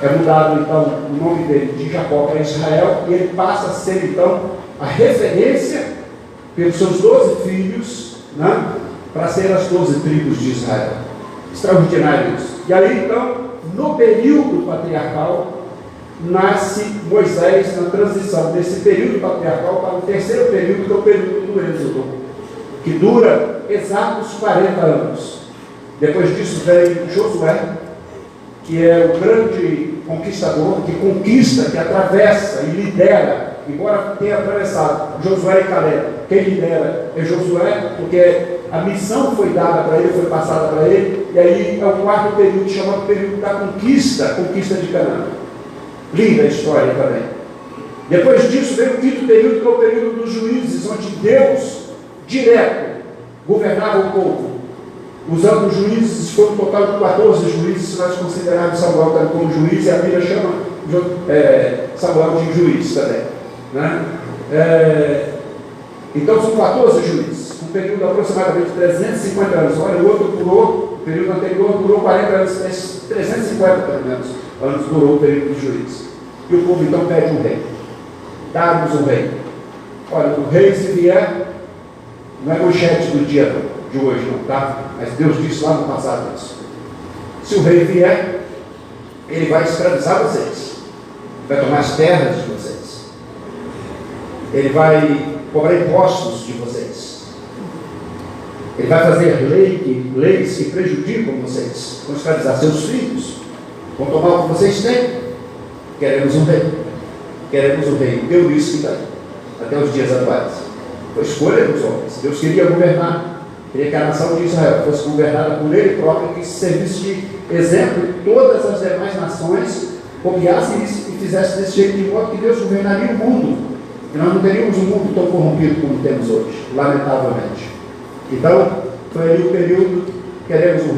É mudado então o nome dele de Jacó para Israel, e ele passa a ser então a referência pelos seus 12 filhos, né, para ser as 12 tribos de Israel. Extraordinário isso. E aí então, no período patriarcal, nasce Moisés na transição desse período patriarcal para o 3º período, que é o período do Êxodo, que dura exatos 40 anos. Depois disso vem Josué, que é o grande conquistador, que conquista, que atravessa e lidera, embora tenha atravessado Josué e Caleb. Quem lidera é Josué, porque a missão foi dada para ele, foi passada para ele, e aí é o 4º período, chamado período da conquista de Canaã. Linda a história também. Depois disso vem o 5º período, que é o período dos juízes, onde Deus, direto, governava o povo. Usando juízes, foi um total de 14 juízes, se nós considerarmos Samuel como juiz, e a Bíblia chama Samuel de juiz também, né? Então são 14 juízes, um período de aproximadamente 350 anos. Olha, o outro o período anterior durou 40 anos, 350 pelo menos anos durou o período dos juízes. E o povo então pede um rei. Dá-nos um rei. Olha, o rei, se vier, não é manchete do dia de hoje não, tá? Mas Deus disse lá no passado isso. Se o rei vier, ele vai escravizar vocês, vai tomar as terras de vocês, ele vai cobrar impostos de vocês, ele vai fazer leis que prejudicam vocês, vão escravizar seus filhos, vão tomar o que vocês têm. Queremos um rei, deu isso que daí, até os dias atuais. Foi escolha dos homens. Deus queria governar, queria que a nação de Israel fosse governada por ele próprio, que servisse de exemplo e todas as demais nações copiassem isso e fizessem desse jeito, de modo que Deus governaria o mundo, e nós não teríamos um mundo tão corrompido como temos hoje, lamentavelmente. Então, foi ali o período, queremos um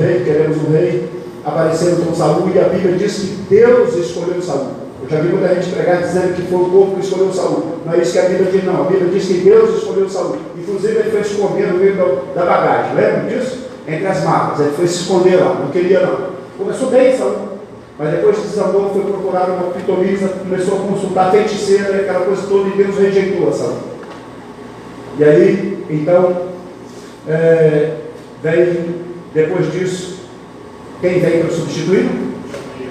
rei, apareceram com Saul, e a Bíblia diz que Deus escolheu Saul. Eu já vi muita gente pregar dizendo que foi o povo que escolheu Saul. Não é isso que a Bíblia diz, não. A Bíblia diz que Deus escolheu Saul. Inclusive ele foi se esconder no meio da bagagem. Lembra disso? Entre as mapas. Ele foi se esconder lá. Não queria não. Começou bem Saul. Mas depois que desandou, foi procurar uma pitonisa, começou a consultar feiticeira, aquela coisa toda, e Deus rejeitou a Saul. E aí, então, vem, depois disso, quem vem para substituir?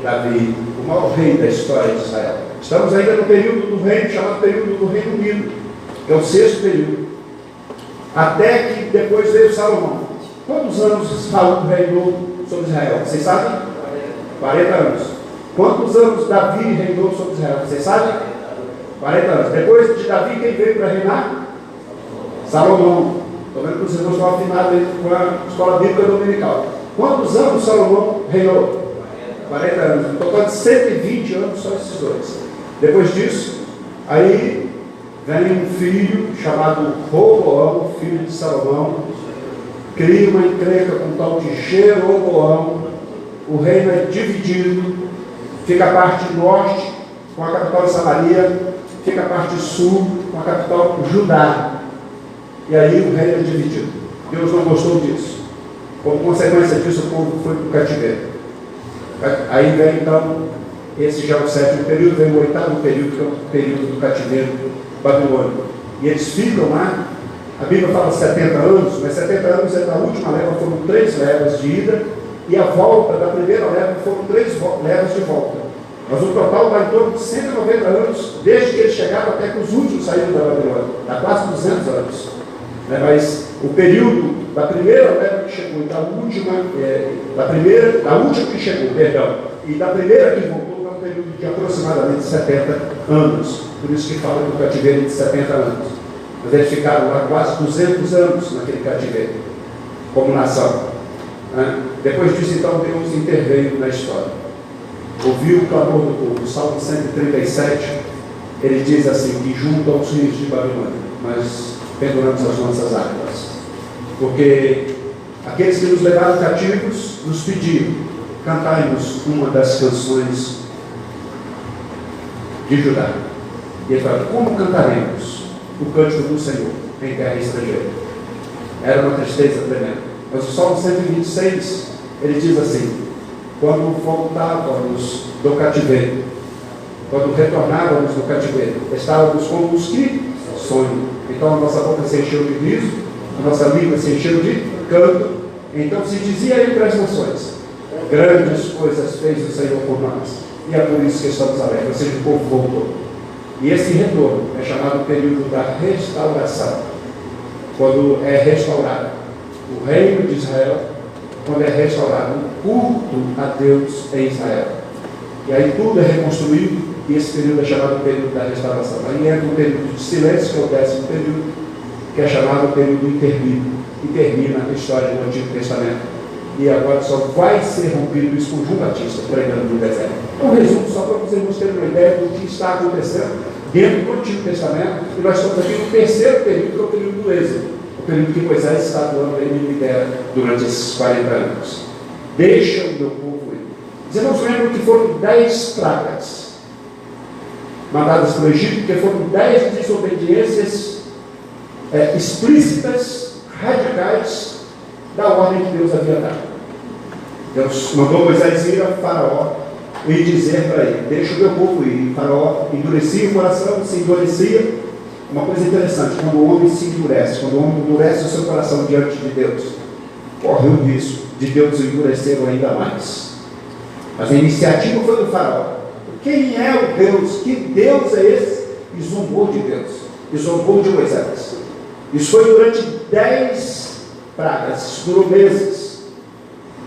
Davi, o maior rei da história de Israel. Estamos ainda no período do reino, chamado período do Reino Unido, que é o 6º período. Até que depois veio Salomão. Quantos anos Saul reinou sobre Israel? Vocês sabem? 40 anos. Quantos anos Davi reinou sobre Israel? Vocês sabem? 40 anos. Depois de Davi, quem veio para reinar? Salomão. Estou vendo que os irmãos estão afinados com a escola bíblica dominical. Quantos anos Salomão reinou? 40 anos. Estou falando de 120 anos só esses dois. Depois disso, aí vem um filho chamado Roboão, filho de Salomão, cria uma encrenca com o tal de Jeroboão. O reino é dividido, fica a parte norte com a capital de Samaria, fica a parte sul com a capital Judá. E aí o reino é dividido. Deus não gostou disso. Como consequência disso, o povo foi para o cativeiro. Aí vem então, esse já é o 7º período, vem o 8º período, que é o período do cativeiro babilônico. E eles ficam lá, a Bíblia fala 70 anos, mas 70 anos é da última leva, foram 3 levas de ida, e a volta da primeira leva foram 3 levas de volta. Mas o total vai em torno de 190 anos, desde que eles chegaram até que os últimos saíram da Babilônia. Dá quase 200 anos. Mas o período da primeira leva que chegou e da última, da última que chegou, perdão, e da primeira que voltou, é um período de aproximadamente 70 anos. Por isso que fala do cativeiro de 70 anos. Mas eles ficaram lá quase 200 anos naquele cativeiro, como nação. Depois disso, então, Deus interveio na história. Ouviu o clamor do povo. O Salmo 137, ele diz assim, que junto aos rios de Babilônia, nós penduramos as nossas águas. Porque aqueles que nos levaram cativos nos pediram, cantai-nos uma das canções de Judá. E ele fala, como cantaremos o cântico do Senhor em terra estrangeira? Era uma tristeza tremenda. Mas o Salmo 126, ele diz assim, quando voltávamos do cativeiro, quando retornávamos do cativeiro, estávamos como os que sonham. Então a nossa boca se encheu de riso, a nossa língua se encheu de canto. Então se dizia entre as nações, grandes coisas fez o Senhor por nós. E é por isso que estamos alegres, ou seja, o povo voltou. E esse retorno é chamado período da restauração. Quando é restaurado o reino de Israel, quando é restaurado o culto a Deus em Israel. E aí tudo é reconstruído, e esse período é chamado período da restauração. Aí entra um período de silêncio, que é o 10º período, que é chamado período intermediário, e termina a história do Antigo Testamento. E agora só vai ser rompido isso com João Batista, pregando no deserto. Um resumo só para vocês terem uma ideia do que está acontecendo dentro do Antigo Testamento, e nós estamos aqui no 3º período, que é o período do Êxodo. O período que Moisés está atuando e me lidera durante esses 40 anos. Deixa o meu povo ir. Os irmãos lembram que foram 10 pragas mandadas para o Egito, porque foram 10 desobediências explícitas, radicais, da ordem que Deus havia dado. Deus mandou Moisés ir a Faraó e dizer para ele, deixa o meu povo ir. E Faraó endurecia o coração, se endurecia. Uma coisa interessante, quando o homem se endurece, quando o homem endurece o seu coração diante de Deus, corre o risco de Deus endurecer ainda mais. Mas a iniciativa foi do Faraó. Quem é o Deus? Que Deus é esse? E zombou de Deus, e zombou de Moisés. Isso foi durante 10 pragas, isso durou meses.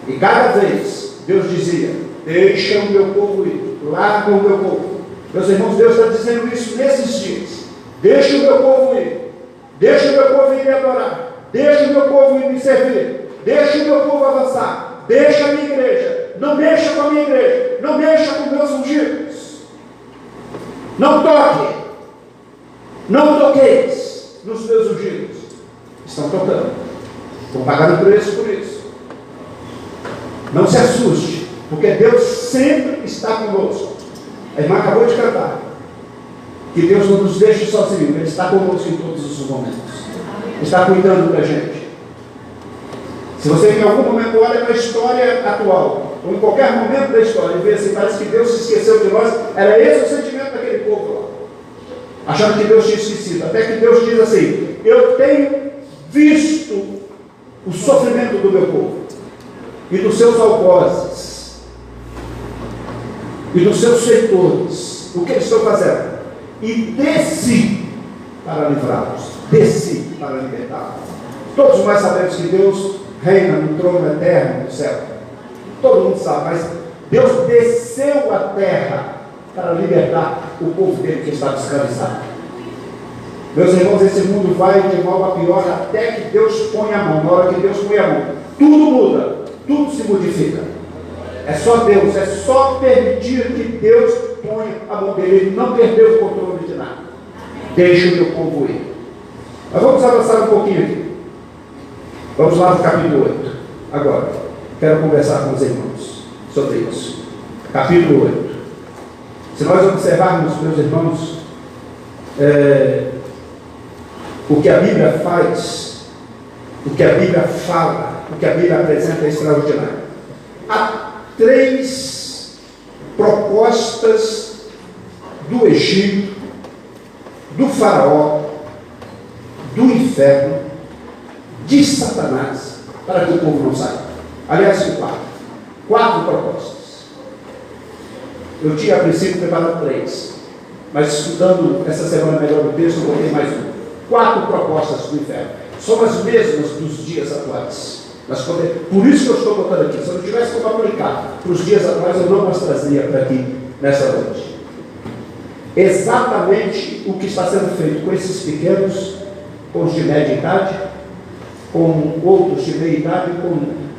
E cada vez Deus dizia, deixa o meu povo ir, larga o meu povo. Meus irmãos, Deus está dizendo isso nesses dias. Deixa o meu povo ir, deixa o meu povo ir me adorar, deixa o meu povo ir me servir, deixa o meu povo avançar, deixa a minha igreja, não mexa com a minha igreja, não mexa com meus ungidos, não toque, não toqueis nos meus ungidos. Estão tocando, estão pagando preço por isso. Não se assuste, porque Deus sempre está conosco. A irmã acabou de cantar. Que Deus não nos deixe sozinhos. Ele está conosco em todos os momentos. Ele está cuidando da gente. Se você em algum momento olha para a história atual, ou em qualquer momento da história, e vê assim, parece que Deus se esqueceu de nós, era esse o sentimento daquele povo lá. Achando que Deus tinha esquecido. Até que Deus diz assim: eu tenho visto o sofrimento do meu povo, e dos seus algozes, e dos seus feitores, o que eles estão fazendo? E desci para livrá-los, desci para libertá-los. Todos nós sabemos que Deus reina no trono eterno do céu. Todo mundo sabe, mas Deus desceu à terra para libertar o povo dele que estava escravizado. Meus irmãos, esse mundo vai de mal a pior até que Deus põe a mão. Na hora que Deus põe a mão, tudo muda, tudo se modifica. É só Deus, é só permitir que Deus ponha a mão dele. Ele não perdeu o controle de nada. Deixa o meu povo ir. Mas vamos avançar um pouquinho aqui. Vamos lá no capítulo 8. Agora, quero conversar com os irmãos sobre isso. Capítulo 8. Se nós observarmos, meus irmãos, o que a Bíblia faz, o que a Bíblia fala, o que a Bíblia apresenta é extraordinário. Há 3 propostas do Egito, do faraó, do inferno, de Satanás, para que o povo não saia. Aliás, 4 propostas. Eu tinha a princípio preparado 3, mas estudando essa semana melhor o texto, eu botei mais 1. 4 propostas do inferno. São as mesmas dos dias atuais. Por isso que eu estou botando aqui. Se eu não tivesse como aplicar para os dias atuais, eu não as trazia para aqui nessa noite. Exatamente o que está sendo feito com esses pequenos, com os de média idade, com outros de meia idade e com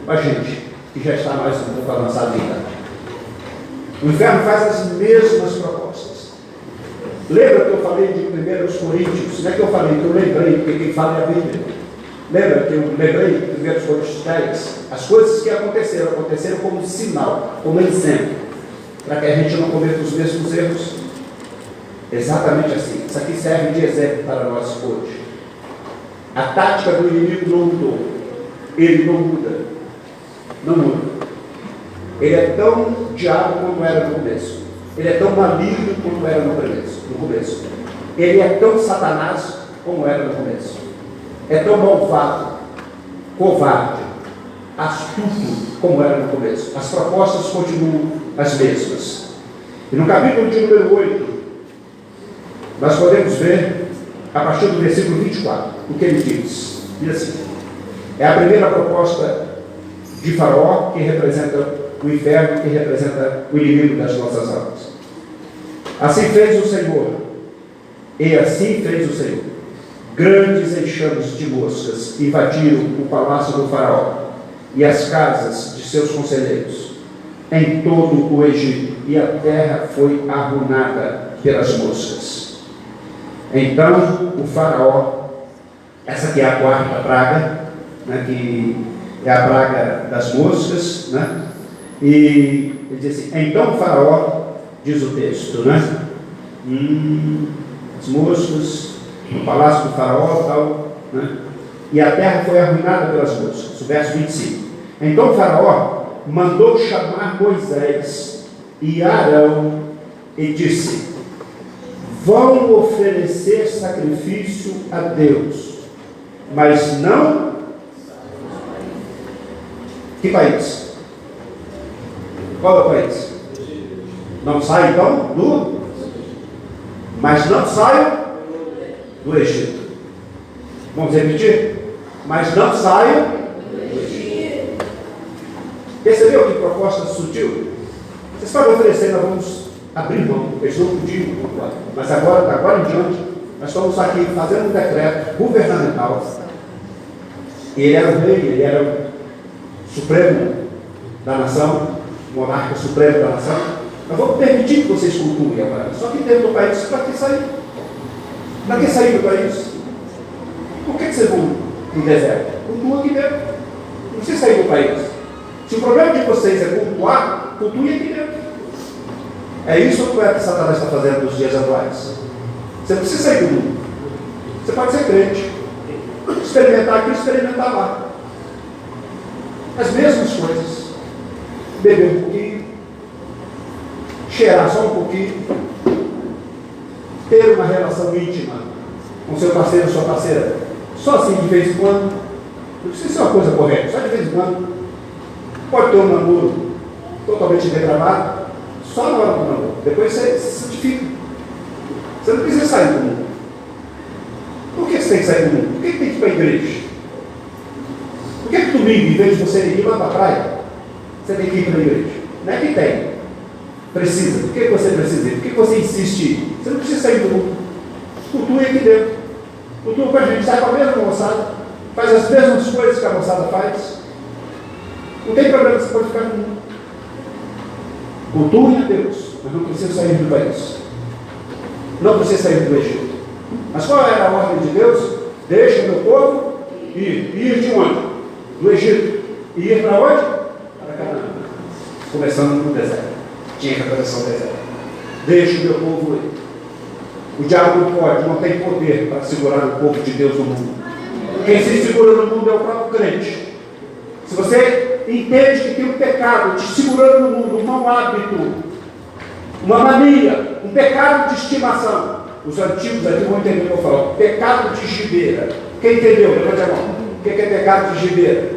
a gente que já está mais um pouco avançado em idade. O inferno faz as mesmas propostas. Lembra que eu falei de 1 Coríntios? Não é que eu falei, que eu lembrei, porque quem fala é a Bíblia. Lembra que eu lembrei de 1 Coríntios 10? As coisas que aconteceram como sinal, como exemplo, para que a gente não cometa os mesmos erros. Exatamente assim. Isso aqui serve de exemplo para nós hoje. A tática do inimigo não mudou. Ele não muda. Não muda. Ele é tão diabo como era no começo. Ele é tão maligno como era no começo. Ele é tão Satanás como era no começo. É tão malvado, covarde, astuto como era no começo. As propostas continuam as mesmas. E no capítulo de número 8, nós podemos ver, a partir do versículo 24, o que ele diz. Diz assim: é a primeira proposta de Faraó, que representa o inferno, que representa o inimigo das nossas almas. Assim fez o Senhor, e assim fez o Senhor. Grandes enxames de moscas invadiram o palácio do Faraó e as casas de seus conselheiros em todo o Egito, e a terra foi arruinada pelas moscas. Então o Faraó, essa aqui é a 4ª praga, né, que é a praga das moscas, né? E ele diz assim: então o Faraó, diz o texto, né? As moscas, no palácio do Faraó, tal, né? E a terra foi arruinada pelas moscas. O verso 25. Então o Faraó mandou chamar Moisés e Arão e disse: vão oferecer sacrifício a Deus, mas não. Que país? Qual é o país? Não sai então do? Mas não saiam do Egito. Vamos repetir? Mas não saiam do Egito. Percebeu que proposta sutil? Vocês podem oferecer, nós vamos abrir mão. Eles não podiam, mas agora em diante, nós estamos aqui fazendo um decreto governamental. E ele era o rei, ele era o supremo da nação, o monarca supremo da nação. Nós vamos permitir que vocês cultuem agora. Só que dentro do país, para que sair? Para que sair do país? Por que vocês vão para o deserto? Cultuam aqui dentro. Não precisa sair do país. Se o problema de vocês é cultuar, cultuem aqui dentro. É isso que o Satanás está fazendo nos dias atuais. Você não precisa sair do mundo. Você pode ser crente. Experimentar aqui, experimentar lá. As mesmas coisas. Beber um pouquinho. Cheirar só um pouquinho. Ter uma relação íntima com seu parceiro ou sua parceira. Só assim de vez em quando. Não precisa ser uma coisa correta, só de vez em quando. Pode ter um namoro totalmente degradado. Só na hora do namoro. Depois você se santifica. Você não precisa sair do mundo. Por que você tem que sair do mundo? Por que tem que ir para a igreja? Por que domingo, em vez de você ir lá para a praia, você tem que ir para a igreja? Não é que tem. Precisa. Por que você precisa ir? Por que você insiste em ir? Você não precisa sair do mundo. Cultue aqui dentro. Cultua com a gente. Sai com a mesma moçada. Faz as mesmas coisas que a moçada faz. Não tem problema, você pode ficar no mundo. Cultuem a Deus, mas não precisa sair do país. Não precisa sair do Egito. Mas qual era a ordem de Deus? Deixa o meu povo ir. Ir de onde? Do Egito. E ir para onde? Para Canaã. Começando no deserto. Tinha que atravessar o deserto. Deixa o meu povo ir. O diabo não pode, não tem poder para segurar o povo de Deus no mundo. Quem se segura no mundo é o próprio crente. Se você entende que tem um pecado te segurando no mundo, um mau hábito, uma mania, um pecado de estimação. Os antigos aqui vão entender o que eu falo. Pecado de gibeira. Quem entendeu? Levante a mão. O que é pecado de gibeira?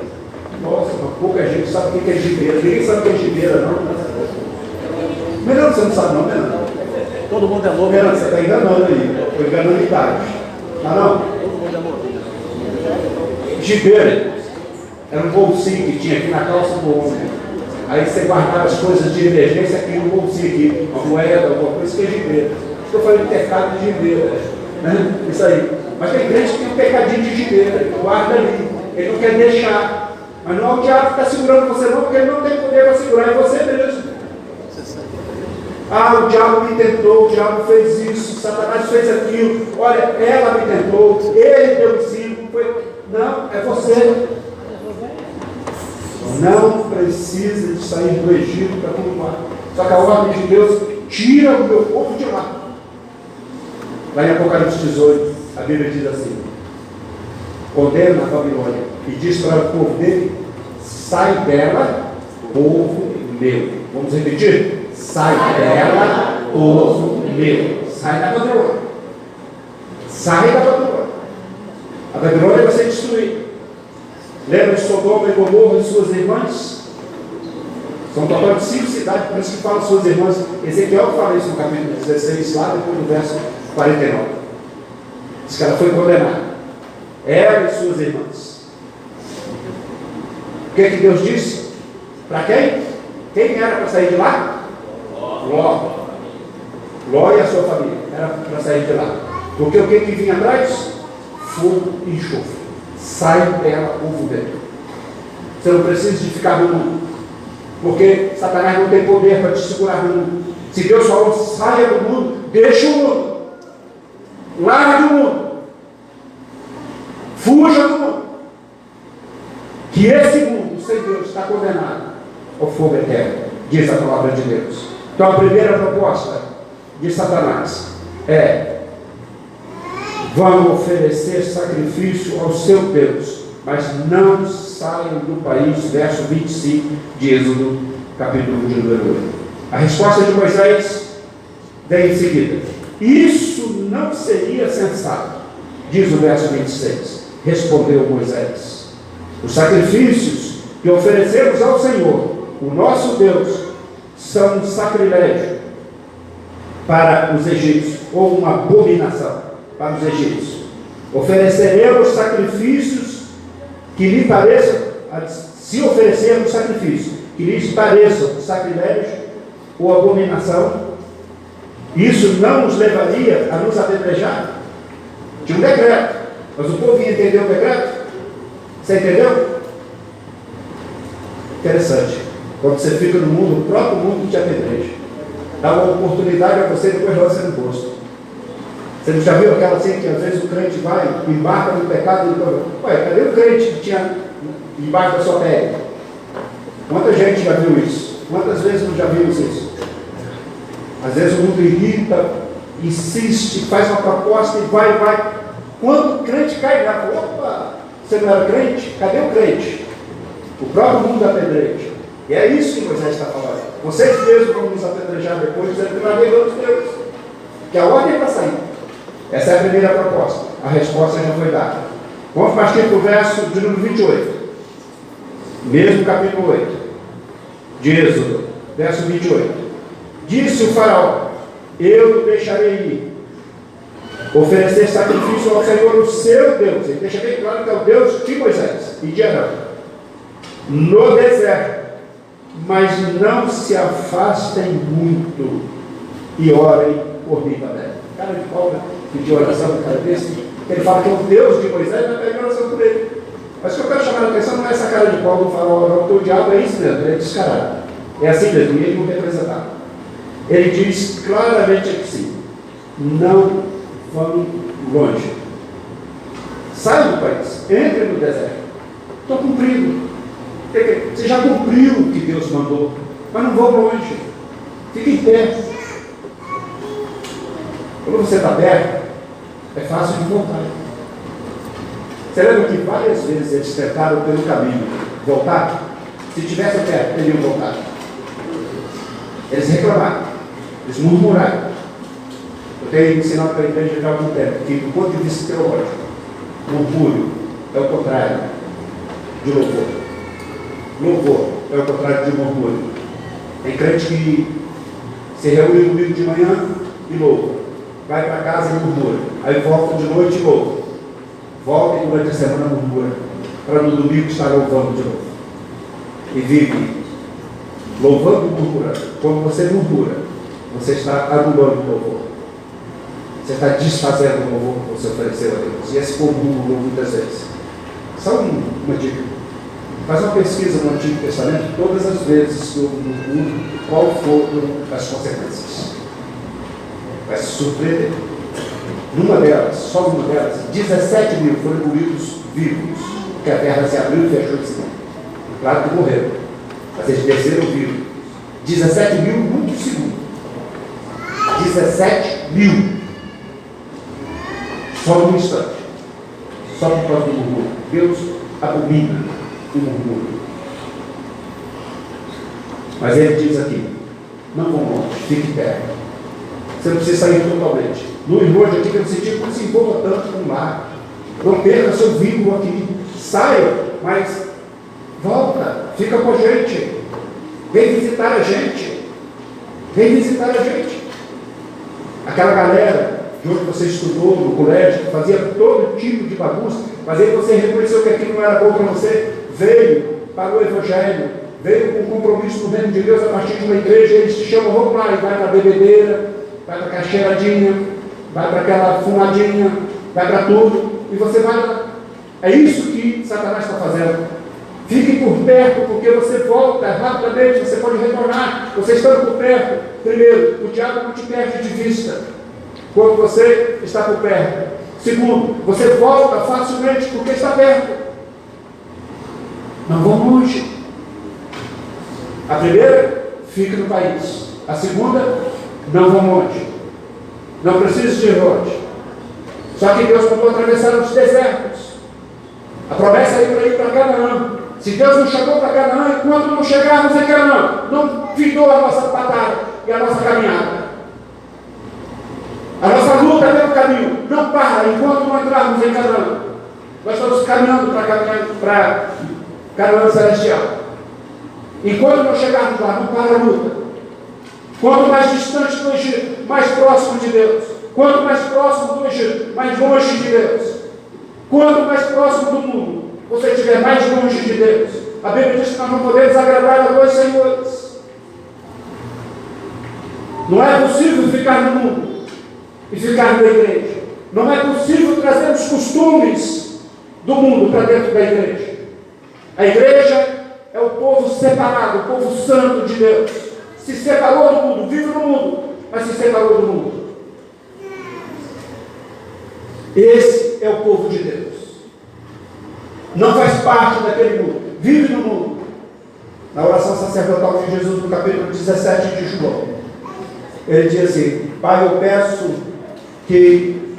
Nossa, mas pouca gente sabe o que é gibeira. Ninguém sabe o que é gibeira, não. Melhor você não sabe não, né? Todo mundo é louco. Você está enganando aí. Estou enganando idade. Tá não? Todo mundo é louco. Gibeira era um bolsinho que tinha aqui na calça do homem. Aí você guardava as coisas de emergência aqui no bolsinho aqui. Uma moeda, alguma coisa que é gibeira. Eu falei de pecado de gibeira. Né? Isso aí. Mas tem crente que tem um pecadinho de gibeira. Ele guarda ali. Ele não quer deixar. Mas não é o diabo que está segurando você não, porque ele não tem poder para segurar em você mesmo. Ah, o diabo me tentou, o diabo fez isso, Satanás fez aquilo, olha, ela me tentou, ele deu em cima, não, é você. Não precisa de sair do Egito para cultuar. Só que a ordem de Deus tira o meu povo de lá. Lá em Apocalipse 18, a Bíblia diz assim: condena a Babilônia e diz para o povo dele: sai dela, povo meu. Vamos repetir? Sai dela, povo meu. Sai da Babilônia. Sai da Babilônia. A Babilônia vai ser destruída. Lembra de Sodoma e Gomorra e suas irmãs? São total de 5 cidades, por isso que fala suas irmãs. Ezequiel fala isso no capítulo 16, lá depois do verso 49. Diz que ela foi condenada. Ela e suas irmãs. O que é que Deus disse? Para quem? Quem era para sair de lá? Ló. Ló e a sua família. Era para sair de lá. Porque o que vinha atrás? Fogo e enxofre. Sai dela, povo dentro. Você não precisa de ficar no mundo. Porque Satanás não tem poder para te segurar no mundo. Se Deus falou, saia do mundo, deixa o mundo. Largue o mundo. Fuja do mundo. Que esse mundo, sem Deus, está condenado ao fogo eterno, diz a palavra de Deus. Então a primeira proposta de Satanás é: vão oferecer sacrifício ao seu Deus, mas não saiam do país, verso 25 de Êxodo, capítulo de número 8. A resposta de Moisés vem em seguida: isso não seria sensato, diz o verso 26. Respondeu Moisés: os sacrifícios que oferecemos ao Senhor, o nosso Deus, são um sacrilégio para os egípcios, ou uma abominação para os egípcios. Ofereceremos sacrifícios que lhe pareçam, se oferecermos sacrifícios que lhes pareçam sacrilégio ou abominação, isso não nos levaria a nos apedrejar? Tinha um decreto, mas o povo ia entender o decreto? Você entendeu? Interessante. Quando você fica no mundo, o próprio mundo te apedreja. Dá uma oportunidade a você, depois lança no posto. Você já viu aquela assim que às vezes o crente vai, embarca no pecado e depois, ué, cadê o crente que tinha embaixo da sua pele? Quanta gente já viu isso? Quantas vezes nós já vimos isso? Às vezes o mundo irrita, insiste, faz uma proposta e vai. Quando o crente cai lá, opa, você não era crente? Cadê o crente? O próprio mundo apedreja. E é isso que Moisés está falando. Vocês mesmos vão nos apedrejar depois, dizendo que nós negamos Deus. Que a ordem é para sair. Essa é a primeira proposta. A resposta já foi dada. Vamos partir para o verso de número 28. Mesmo capítulo 8. De Êxodo, verso 28. Disse o faraó: eu o deixarei ir, oferecer sacrifício ao Senhor, o seu Deus. Ele deixa bem claro que é o Deus de Moisés e de Arão, no deserto, mas não se afastem muito e orem por mim também. Cara de pau pediu oração do cara desse, ele fala que é o Deus de Moisés, vai pedir oração por ele. Mas o que eu quero chamar a atenção não é essa cara de pau do faraó, não, porque o diabo é isso mesmo, ele é descarado. É assim mesmo, e ele não representava. Ele diz claramente aqui sim: não vão longe. Saiam do país, entrem no deserto. Estou cumprindo. Você já cumpriu o que Deus mandou, mas não vão longe. Fique em pé. Quando você está perto, é fácil de voltar. Você lembra que várias vezes eles tentaram pelo caminho voltar? Se tivesse perto, teriam voltado. Eles reclamaram, eles murmuraram. Eu tenho ensinado para a igreja já há algum tempo que, do ponto de vista teológico, murmúrio é o contrário de louvor. Louvor é o contrário de murmúrio. Tem crente que se reúne no domingo de manhã e louva, vai para casa e murmura, aí volta de noite e louva, volta e durante a semana murmura, para no domingo estar louvando de novo. E vive louvando e murmurando. Quando você murmura, você está anulando o louvor. Você está desfazendo o louvor que você ofereceu a Deus. E esse povo murmurou muitas vezes. Só uma dica. Faz uma pesquisa no Antigo Testamento, todas as vezes que houve murmúrio, qual foram as consequências. Vai se surpreender. Numa delas, só numa delas, 17 mil foram engolidos vivos, porque a terra se abriu e fechou de cima. Claro que morreram, mas eles desceram vivos. 17 mil num segundo. 17 mil. Só num instante. Só por causa do murmúrio. Deus abomina o murmúrio. Mas ele diz aqui: não vão longe, fique perto. Você não precisa sair totalmente. No irmão aqui que eu senti que não se envolva tanto com o mar. Não perca seu vínculo aqui. Saia, mas volta, fica com a gente. Vem visitar a gente. Vem visitar a gente. Aquela galera de onde você estudou no colégio, que fazia todo tipo de bagunça, mas aí você reconheceu que aquilo não era bom para você, veio para o Evangelho, veio com um compromisso no reino de Deus a partir de uma igreja, eles te chamam, vamos lá, e vai para a bebedeira, vai para aquela cheiradinha, vai para aquela fumadinha, vai para tudo, e você vai lá. É isso que Satanás está fazendo. Fique por perto, porque você volta rapidamente, você pode retornar. Você estando por perto, primeiro, o diabo não te perde de vista quando você está por perto. Segundo, você volta facilmente porque está perto. Não vão longe. A primeira, fique no país. A segunda, não vão longe. Não precisa de ir longe. Só que Deus mandou atravessar os desertos. A promessa é para ir para Canaã. Se Deus nos chamou para Canaã, enquanto não chegarmos em Canaã, não findou a nossa batalha e a nossa caminhada. A nossa luta pelo caminho não para enquanto não entrarmos em Canaã. Nós estamos caminhando para Canaã celestial. Enquanto não chegarmos lá, não para a luta. Quanto mais distante do Egito, mais próximo de Deus. Quanto mais próximo do Egito, mais longe de Deus. Quanto mais próximo do mundo você estiver, mais longe de Deus. A Bíblia diz que nós não podemos agradar a dois senhores. Não é possível ficar no mundo e ficar na igreja. Não é possível trazer os costumes do mundo para dentro da igreja. A igreja é o povo separado, o povo santo de Deus. Se separou do mundo, vive no mundo, mas se separou do mundo. Esse é o povo de Deus. Não faz parte daquele mundo, vive no mundo. Na oração sacerdotal de Jesus, no capítulo 17 de João, Ele diz assim: Pai, eu peço que,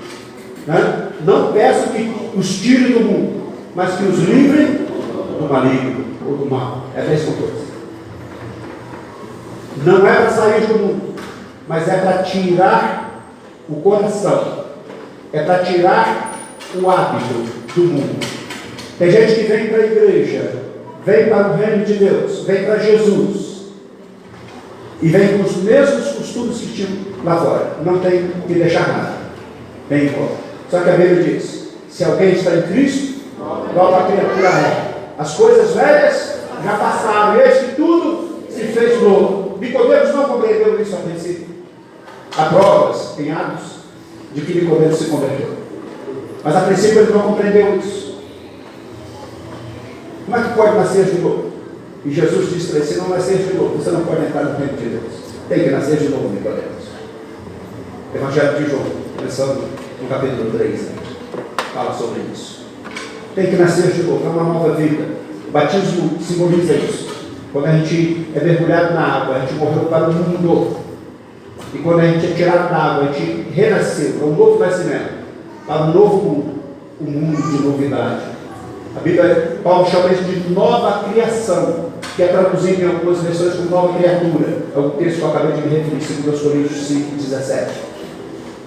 né, não peço que os tire do mundo, mas que os livre do maligno ou do mal. É a mesma coisa. Não é para sair do mundo, mas é para tirar o coração, é para tirar o hábito do mundo. Tem gente que vem para a igreja, vem para o reino de Deus, vem para Jesus, e vem com os mesmos costumes que tinham lá fora. Não tem que deixar nada, vem embora. Só que a Bíblia diz: se alguém está em Cristo, nova criatura é. As coisas velhas já passaram, e eis que tudo se fez novo. Nicodemos não compreendeu isso a princípio. Há provas, em atos, de que Nicodemos se converteu. Mas a princípio ele não compreendeu isso. Como é que pode nascer de novo? E Jesus disse para ele: se não nascer de novo, você não pode entrar no reino de Deus. Tem que nascer de novo, Nicodemos. Evangelho de João, começando no capítulo 3, fala sobre isso. Tem que nascer de novo, é uma nova vida. O batismo simboliza isso. Quando a gente é mergulhado na água, a gente morreu para o mundo. E quando a gente é tirado da água, a gente renasceu para um novo nascimento, para um novo mundo, um mundo de novidade. A Bíblia, Paulo chama isso de nova criação, que é traduzido em algumas versões como nova criatura. É o texto que eu acabei de me referir, 2 Coríntios 5:17.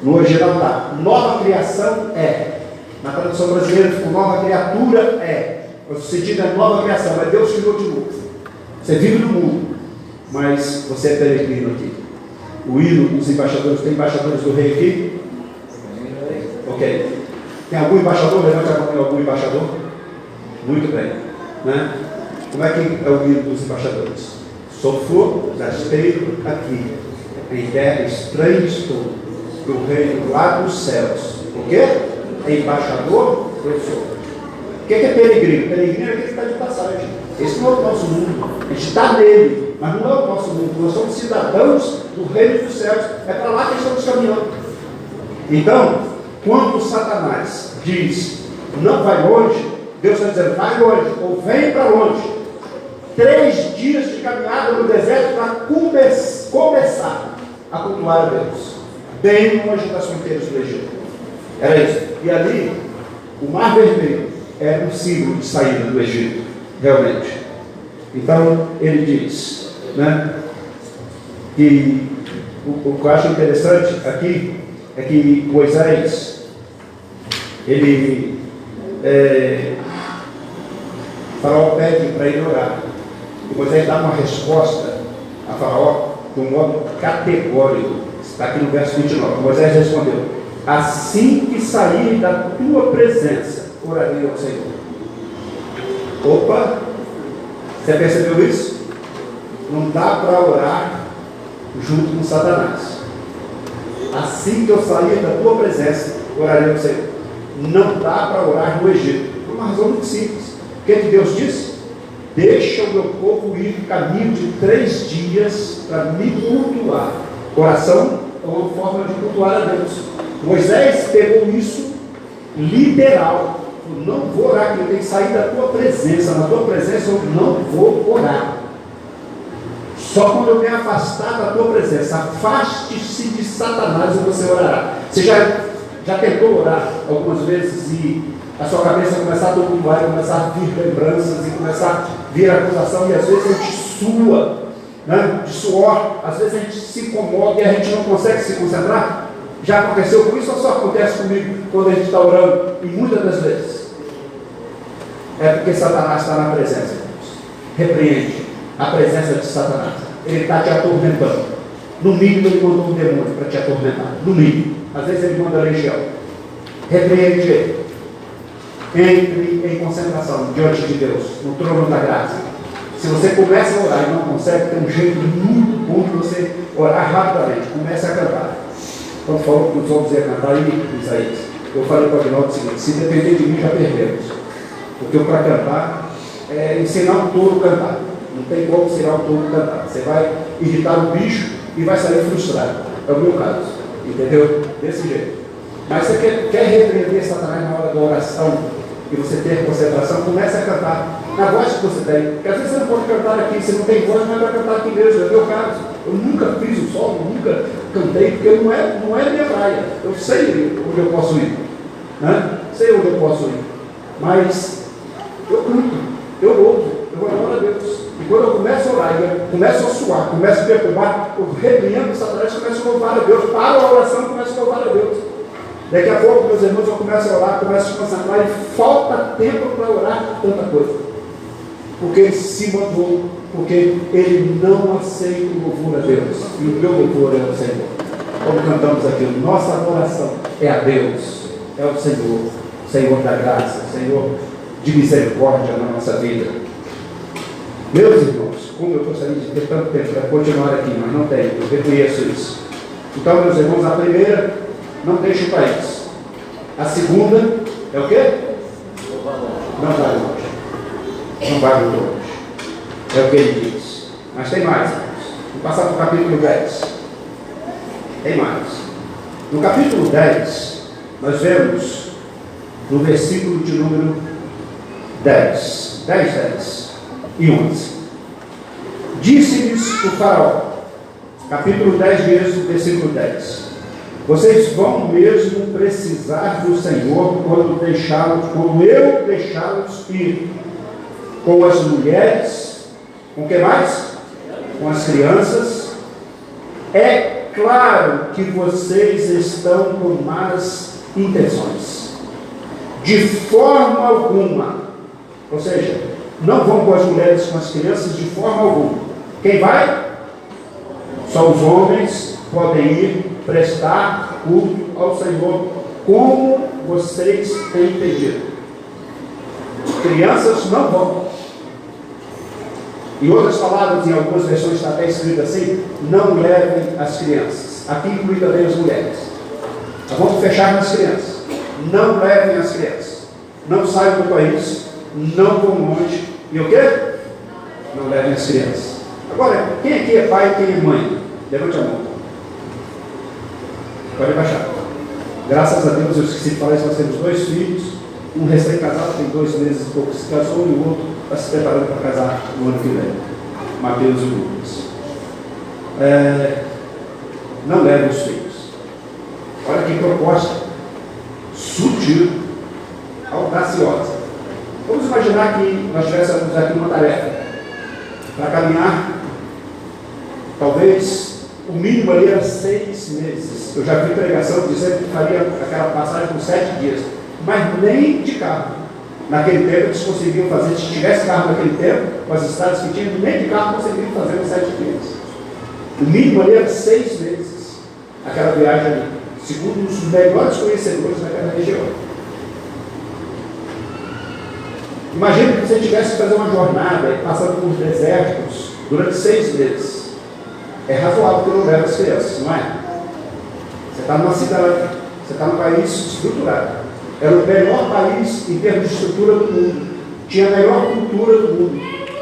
No original está: nova criação é. Na tradução brasileira ficou nova criatura é. O sentido é nova criação, mas Deus criou de novo. Você vive no mundo, mas você é peregrino aqui. O hino dos embaixadores, tem embaixadores do rei aqui? Ok. Tem algum embaixador? Levante a mão, tem algum embaixador? Muito bem. Né? Como é que é o hino dos embaixadores? Sou flor, rasteiro aqui, em terra estranha estou, do reino lá dos céus. O quê? Embaixador eu sou. O que é peregrino? Peregrino é aquele que está de passagem. Esse não é o nosso mundo. A gente está nele, mas não é o nosso mundo. Nós somos cidadãos do reino dos céus. É para lá que estamos caminhando. Então, quando Satanás diz não vai longe, Deus está dizendo vai longe, ou vem para longe. 3 dias de caminhada no deserto para começar a cultuar a Deus, bem longe das fronteiras do Egito. Era isso. E ali, o Mar Vermelho era um símbolo de saída do Egito, realmente. Então, ele diz, né, que o que eu acho interessante aqui é que Moisés, ele, Faraó pede para ele orar. E Moisés dá uma resposta a Faraó de um modo categórico. Está aqui no verso 29. Moisés respondeu: assim que sair da tua presença, orarei ao Senhor. Opa! Você percebeu isso? Não dá para orar junto com Satanás. Assim que eu sair da tua presença, orarei ao Senhor. Não dá para orar no Egito. Por uma razão muito simples. O que Deus disse? Deixa o meu povo ir no caminho de 3 dias para me cultuar. Oração é uma forma de cultuar a Deus. Moisés pegou isso literal. Não vou orar, que eu tenho que sair da tua presença. Na tua presença eu não vou orar. Só quando eu me afastar da tua presença, afaste-se de Satanás e você orará. Você já tentou orar algumas vezes e a sua cabeça começar a tumultuar, começar a vir lembranças e começar a vir acusação, e às vezes a gente sua, né, de suor, às vezes a gente se incomoda e a gente não consegue se concentrar? Já aconteceu com isso ou só acontece comigo quando a gente está orando? E muitas das vezes é porque Satanás está na presença. Repreende a presença de Satanás. Ele está te atormentando. No mínimo ele mandou um demônio para te atormentar. No mínimo. Às vezes ele manda a legião. Repreende ele. Entre em concentração diante de Deus, no trono da graça. Se você começa a orar e não consegue, tem um jeito muito bom de você orar rapidamente. Comece a cantar. Quando falou que os homens iam cantar, e Isaías, eu falei para o Aguinaldo o seguinte: se depender de mim, já perdemos. Porque para cantar é ensinar um touro a cantar. Não tem como ensinar um touro a cantar. Você vai irritar o bicho e vai sair frustrado. É o meu caso. Entendeu? Desse jeito. Mas você quer repreender Satanás na hora da oração? e você ter concentração, comece a cantar na voz que você tem. Porque às vezes você não pode cantar aqui, você não tem voz, mas vai cantar aqui mesmo. É o meu caso. Eu nunca fiz o solo, nunca cantei, porque não é minha praia. Eu sei onde eu posso ir, né? Sei onde eu posso ir, mas eu canto, eu louvo, eu adoro a Deus. E quando eu começo a orar, eu começo a suar, começo a perturbar, eu repreendo Satanás, começo a louvar a Deus, paro a oração e começo a louvar a Deus. Daqui a pouco, meus irmãos, eu começo a orar, começo a concentrar e falta tempo para orar tanta coisa. Porque ele se mandou, porque ele não aceita o louvor a Deus. E o meu louvor é o Senhor. Como cantamos aqui, nossa adoração é a Deus, é o Senhor, Senhor da graça, Senhor de misericórdia na nossa vida. Meus irmãos, como eu gostaria de ter tanto tempo para continuar aqui, mas não tenho, eu reconheço isso. Então, meus irmãos, a primeira, não deixe o país. A segunda é o quê? Não vai longe. Não vai muito longe. É o que ele diz. Mas tem mais, irmãos. Vou passar para o capítulo 10. Tem mais. No capítulo 10, nós vemos no versículo de número 10 e 11. Disse-lhes o faraó, capítulo 10 mesmo, versículo 10. Vocês vão mesmo precisar do Senhor quando eu deixá-los ir com as mulheres, com o que mais? Com as crianças. É claro que vocês estão com más intenções. De forma alguma. Ou seja, não vão com as mulheres, com as crianças de forma alguma. Quem vai? Só os homens podem ir prestar culto ao Senhor, como vocês têm pedido. Crianças não vão. Em outras palavras, em algumas versões está até escrito assim: não levem as crianças. Aqui inclui também as mulheres. Nós vamos fechar nas crianças. Não levem as crianças. Não saiam do país. Não vão longe. E o quê? Não levem as crianças. Agora, quem aqui é pai e quem é mãe? Levante a mão. Pode baixar. Graças a Deus, eu esqueci de falar isso, nós temos 2 filhos. Um recém-casado, tem 2 meses e pouco se casou, e o outro está se preparando para casar no ano que vem. Mateus e Lucas. Não leve os filhos. Olha que proposta sutil, audaciosa. Vamos imaginar que nós tivéssemos aqui uma tarefa para caminhar, talvez o mínimo ali era 6 meses. Eu já vi pregação dizendo que faria aquela passagem por 7 dias, mas nem de carro. Naquele tempo eles conseguiam fazer, se tivesse carro naquele tempo, com as estradas que tinham, nem de carro conseguiam fazer em 7 dias. O mínimo ali era 6 meses, aquela viagem ali, segundo os melhores conhecedores daquela região. Imagina que você tivesse que fazer uma jornada passando por desertos durante 6 meses. É razoável que não leve as crianças, não é? Você está numa cidade, você está num país estruturado. Era o melhor país em termos de estrutura do mundo. Tinha a melhor cultura do mundo.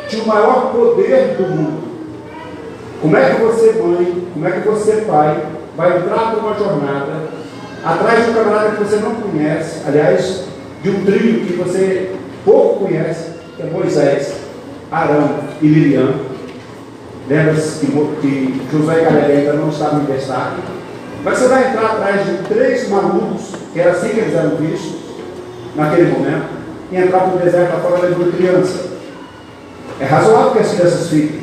Tinha o maior poder do mundo. Como é que você, mãe, como é que você, pai, vai entrar numa jornada atrás de um camarada que você não conhece, aliás, de um trio que você pouco conhece, que é Moisés, Arão e Miriam. Lembra-se que Josué e Caleb ainda não estavam em destaque. Mas você vai entrar atrás de 3 malucos, que era assim que eles eram vistos naquele momento, e entrar para o deserto fora levando criança. É razoável que as crianças fiquem.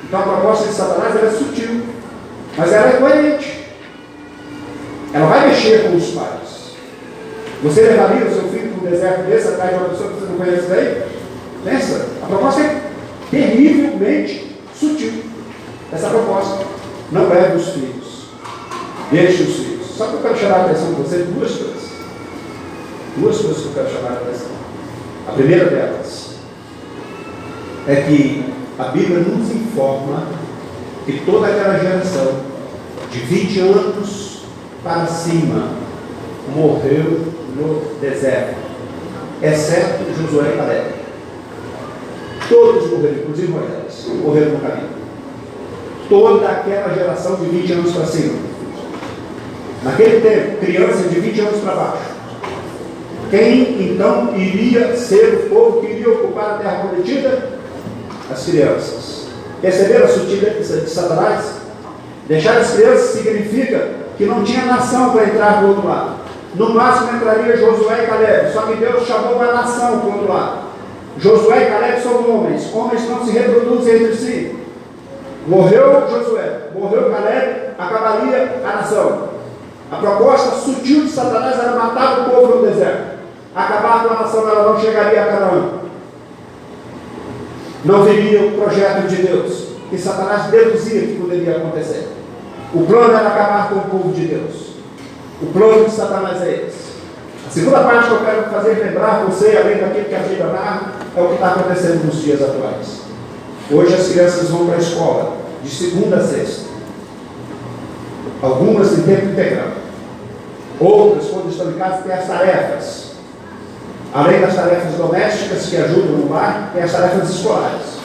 Então a proposta de Satanás era sutil, mas ela é coerente. Ela vai mexer com os pais. Você levaria o seu filho para um deserto desse atrás de uma pessoa que você não conhece bem? Pensa, a proposta é terrivelmente sutil. Essa proposta. Não leve os filhos. Deixe os filhos. Só que eu quero chamar a atenção de você 2 coisas. 2 coisas que eu quero chamar a atenção. A primeira delas é que a Bíblia nos informa que toda aquela geração de 20 anos para cima morreu no deserto, exceto Josué e Caleb. Todos morreram, inclusive Moisés, morreram no caminho. Toda aquela geração de 20 anos para cima. Naquele tempo, crianças de 20 anos para baixo Quem então iria ser o povo que iria ocupar a terra prometida? As crianças. Perceberam a sutileza de Satanás? Deixar as crianças significa que não tinha nação para entrar do outro lado. No máximo entraria Josué e Caleb, só que Deus chamou a nação para o outro lado. Josué e Caleb são homens, homens não se reproduzem entre si. Morreu Josué, morreu Caleb, acabaria a nação. A proposta sutil de Satanás era matar o povo no deserto. Acabar com a nação, ela não chegaria a Canaã. Não viria o projeto de Deus, que Satanás deduzia que poderia acontecer. O plano era acabar com o povo de Deus. O plano de Satanás é esse. A segunda parte que eu quero fazer lembrar você, além daquilo que a Bíblia narra, é o que está acontecendo nos dias atuais. Hoje as crianças vão para a escola, de segunda a sexta. Algumas em tempo integral. Outras, quando estão em casa, têm as tarefas. Além das tarefas domésticas que ajudam no lar, tem as tarefas escolares.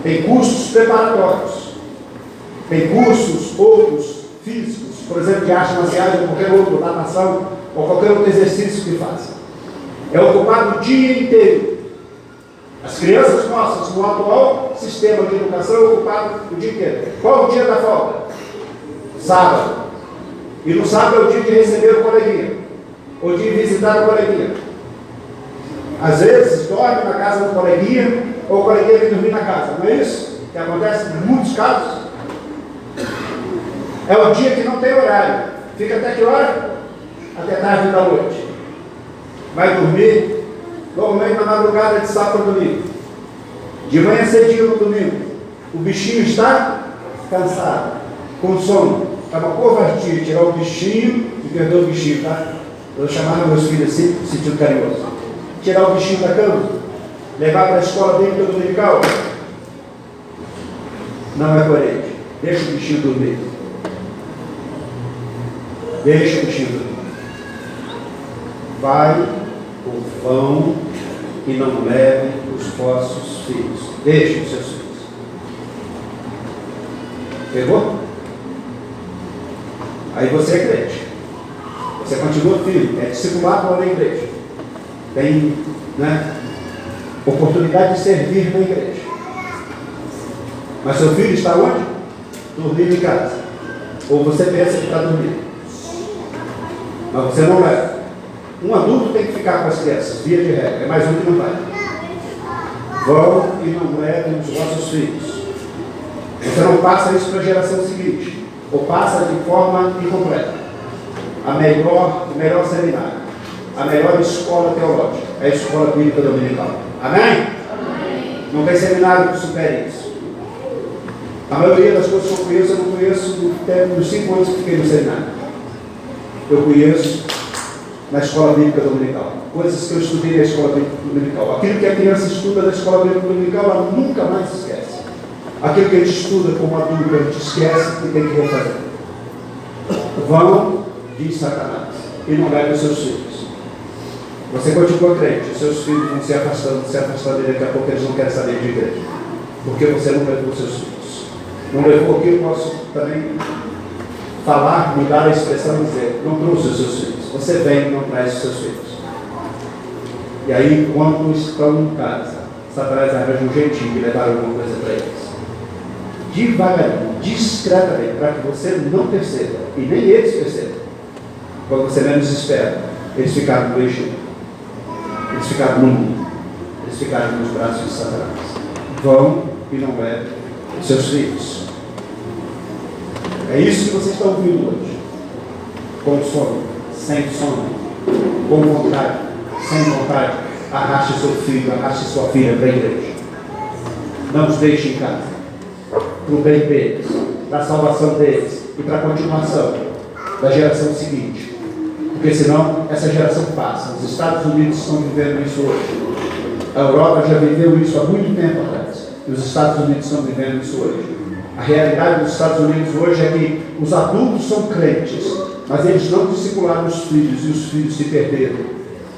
Tem cursos preparatórios. Tem cursos, outros, físicos, por exemplo, de artes marciais ou qualquer outro, natação, ou qualquer outro exercício que façam. É ocupado o dia inteiro. As crianças nossas, no atual sistema de educação, é ocupado o dia inteiro. Qual o dia da folga? Sábado. E no sábado é o dia de receber o coleguinha, ou de visitar o coleguinha. Às vezes dorme na casa do coleguinha, ou o coleguinha vem dormir na casa. Não é isso que acontece em muitos casos? É o dia que não tem horário. Fica até que hora? Até tarde da noite. Vai dormir, normalmente na madrugada de sábado para domingo. De manhã cedinho no domingo. O bichinho está cansado, com sono. É uma covardia tirar o bichinho, e perdoa o bichinho, tá? Eu chamava meus filhos assim, sentindo carinhoso. Tirar o bichinho da cama, levar para a escola bíblica dominical. Não é coerente. Deixa o bichinho dormir. Deixa o bichinho dormir. Vai ou vão e não levem os vossos filhos. Deixem os seus filhos. Pegou? Aí você é crente. Você continua filho. É discipulado lá na igreja. Tem, oportunidade de servir na igreja. Mas seu filho está onde? Dormindo em casa. Ou você pensa que está dormindo. Mas você não leva. Um adulto tem que ficar com as crianças, via de regra. É mais um que não vai. Vão e não levem os vossos filhos. Você não passa isso para a geração seguinte. Ou passa de forma incompleta. O melhor seminário. A melhor escola teológica é a escola bíblica dominical. Amém? Amém. Não tem seminário que supere isso. A maioria das coisas que eu conheço, eu não conheço dos 5 anos que fiquei no seminário. Eu conheço na escola bíblica dominical. Coisas que eu estudei na escola bíblica dominical. Aquilo que a criança estuda na escola bíblica dominical, ela nunca mais esquece. Aquilo que a gente estuda como adulto, a gente esquece e tem que refazer. Vão, diz Satanás, e não leve os seus filhos. Você continua crente, os seus filhos vão se afastando, e daqui a pouco eles não querem saber de igreja. Porque você não levou os seus filhos. Não levou o que eu posso também falar, mudar a expressão e dizer, não trouxe os seus filhos. Você vem e não traz os seus filhos. E aí, quando estão em casa, Satanás arranja um jeitinho de levar alguma coisa para eles. Devagarinho, discretamente, para que você não perceba, e nem eles percebam. Quando você menos espera, eles ficaram no Egito. Eles ficaram no mundo. Eles ficaram nos braços de Satanás. Vão e não levem os seus filhos. É isso que vocês estão ouvindo hoje. Com sono, sem sono, com vontade, sem vontade. Arraste seu filho, arraste sua filha para a igreja. Não os deixe em casa. Para o bem deles, para a salvação deles e para a continuação da geração seguinte. Porque senão essa geração passa. Os Estados Unidos estão vivendo isso hoje. A Europa já viveu isso há muito tempo atrás. E os Estados Unidos estão vivendo isso hoje. A realidade dos Estados Unidos hoje é que os adultos são crentes, mas eles não discipularam os filhos e os filhos se perderam.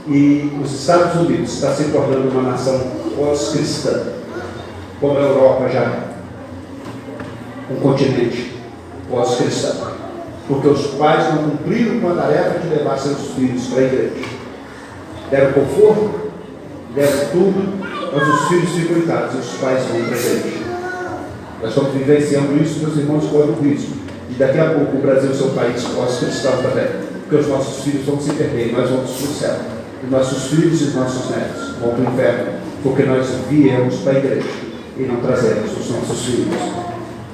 E os Estados Unidos está se tornando uma nação pós-cristã, como a Europa já é. Um continente pós-cristão. Porque os pais não cumpriram com a tarefa de levar seus filhos para a igreja. deram conforto, deram tudo, mas os filhos ficam em casa e os pais vão para a igreja. Nós estamos vivenciando isso, meus irmãos, correm o risco. E daqui a pouco o Brasil, seu país, pós-cristão também. Porque os nossos filhos vão se perder, nós vamos para o céu. E nossos filhos e nossos netos vão para o inferno, porque nós viemos para a igreja e não trazemos os nossos filhos.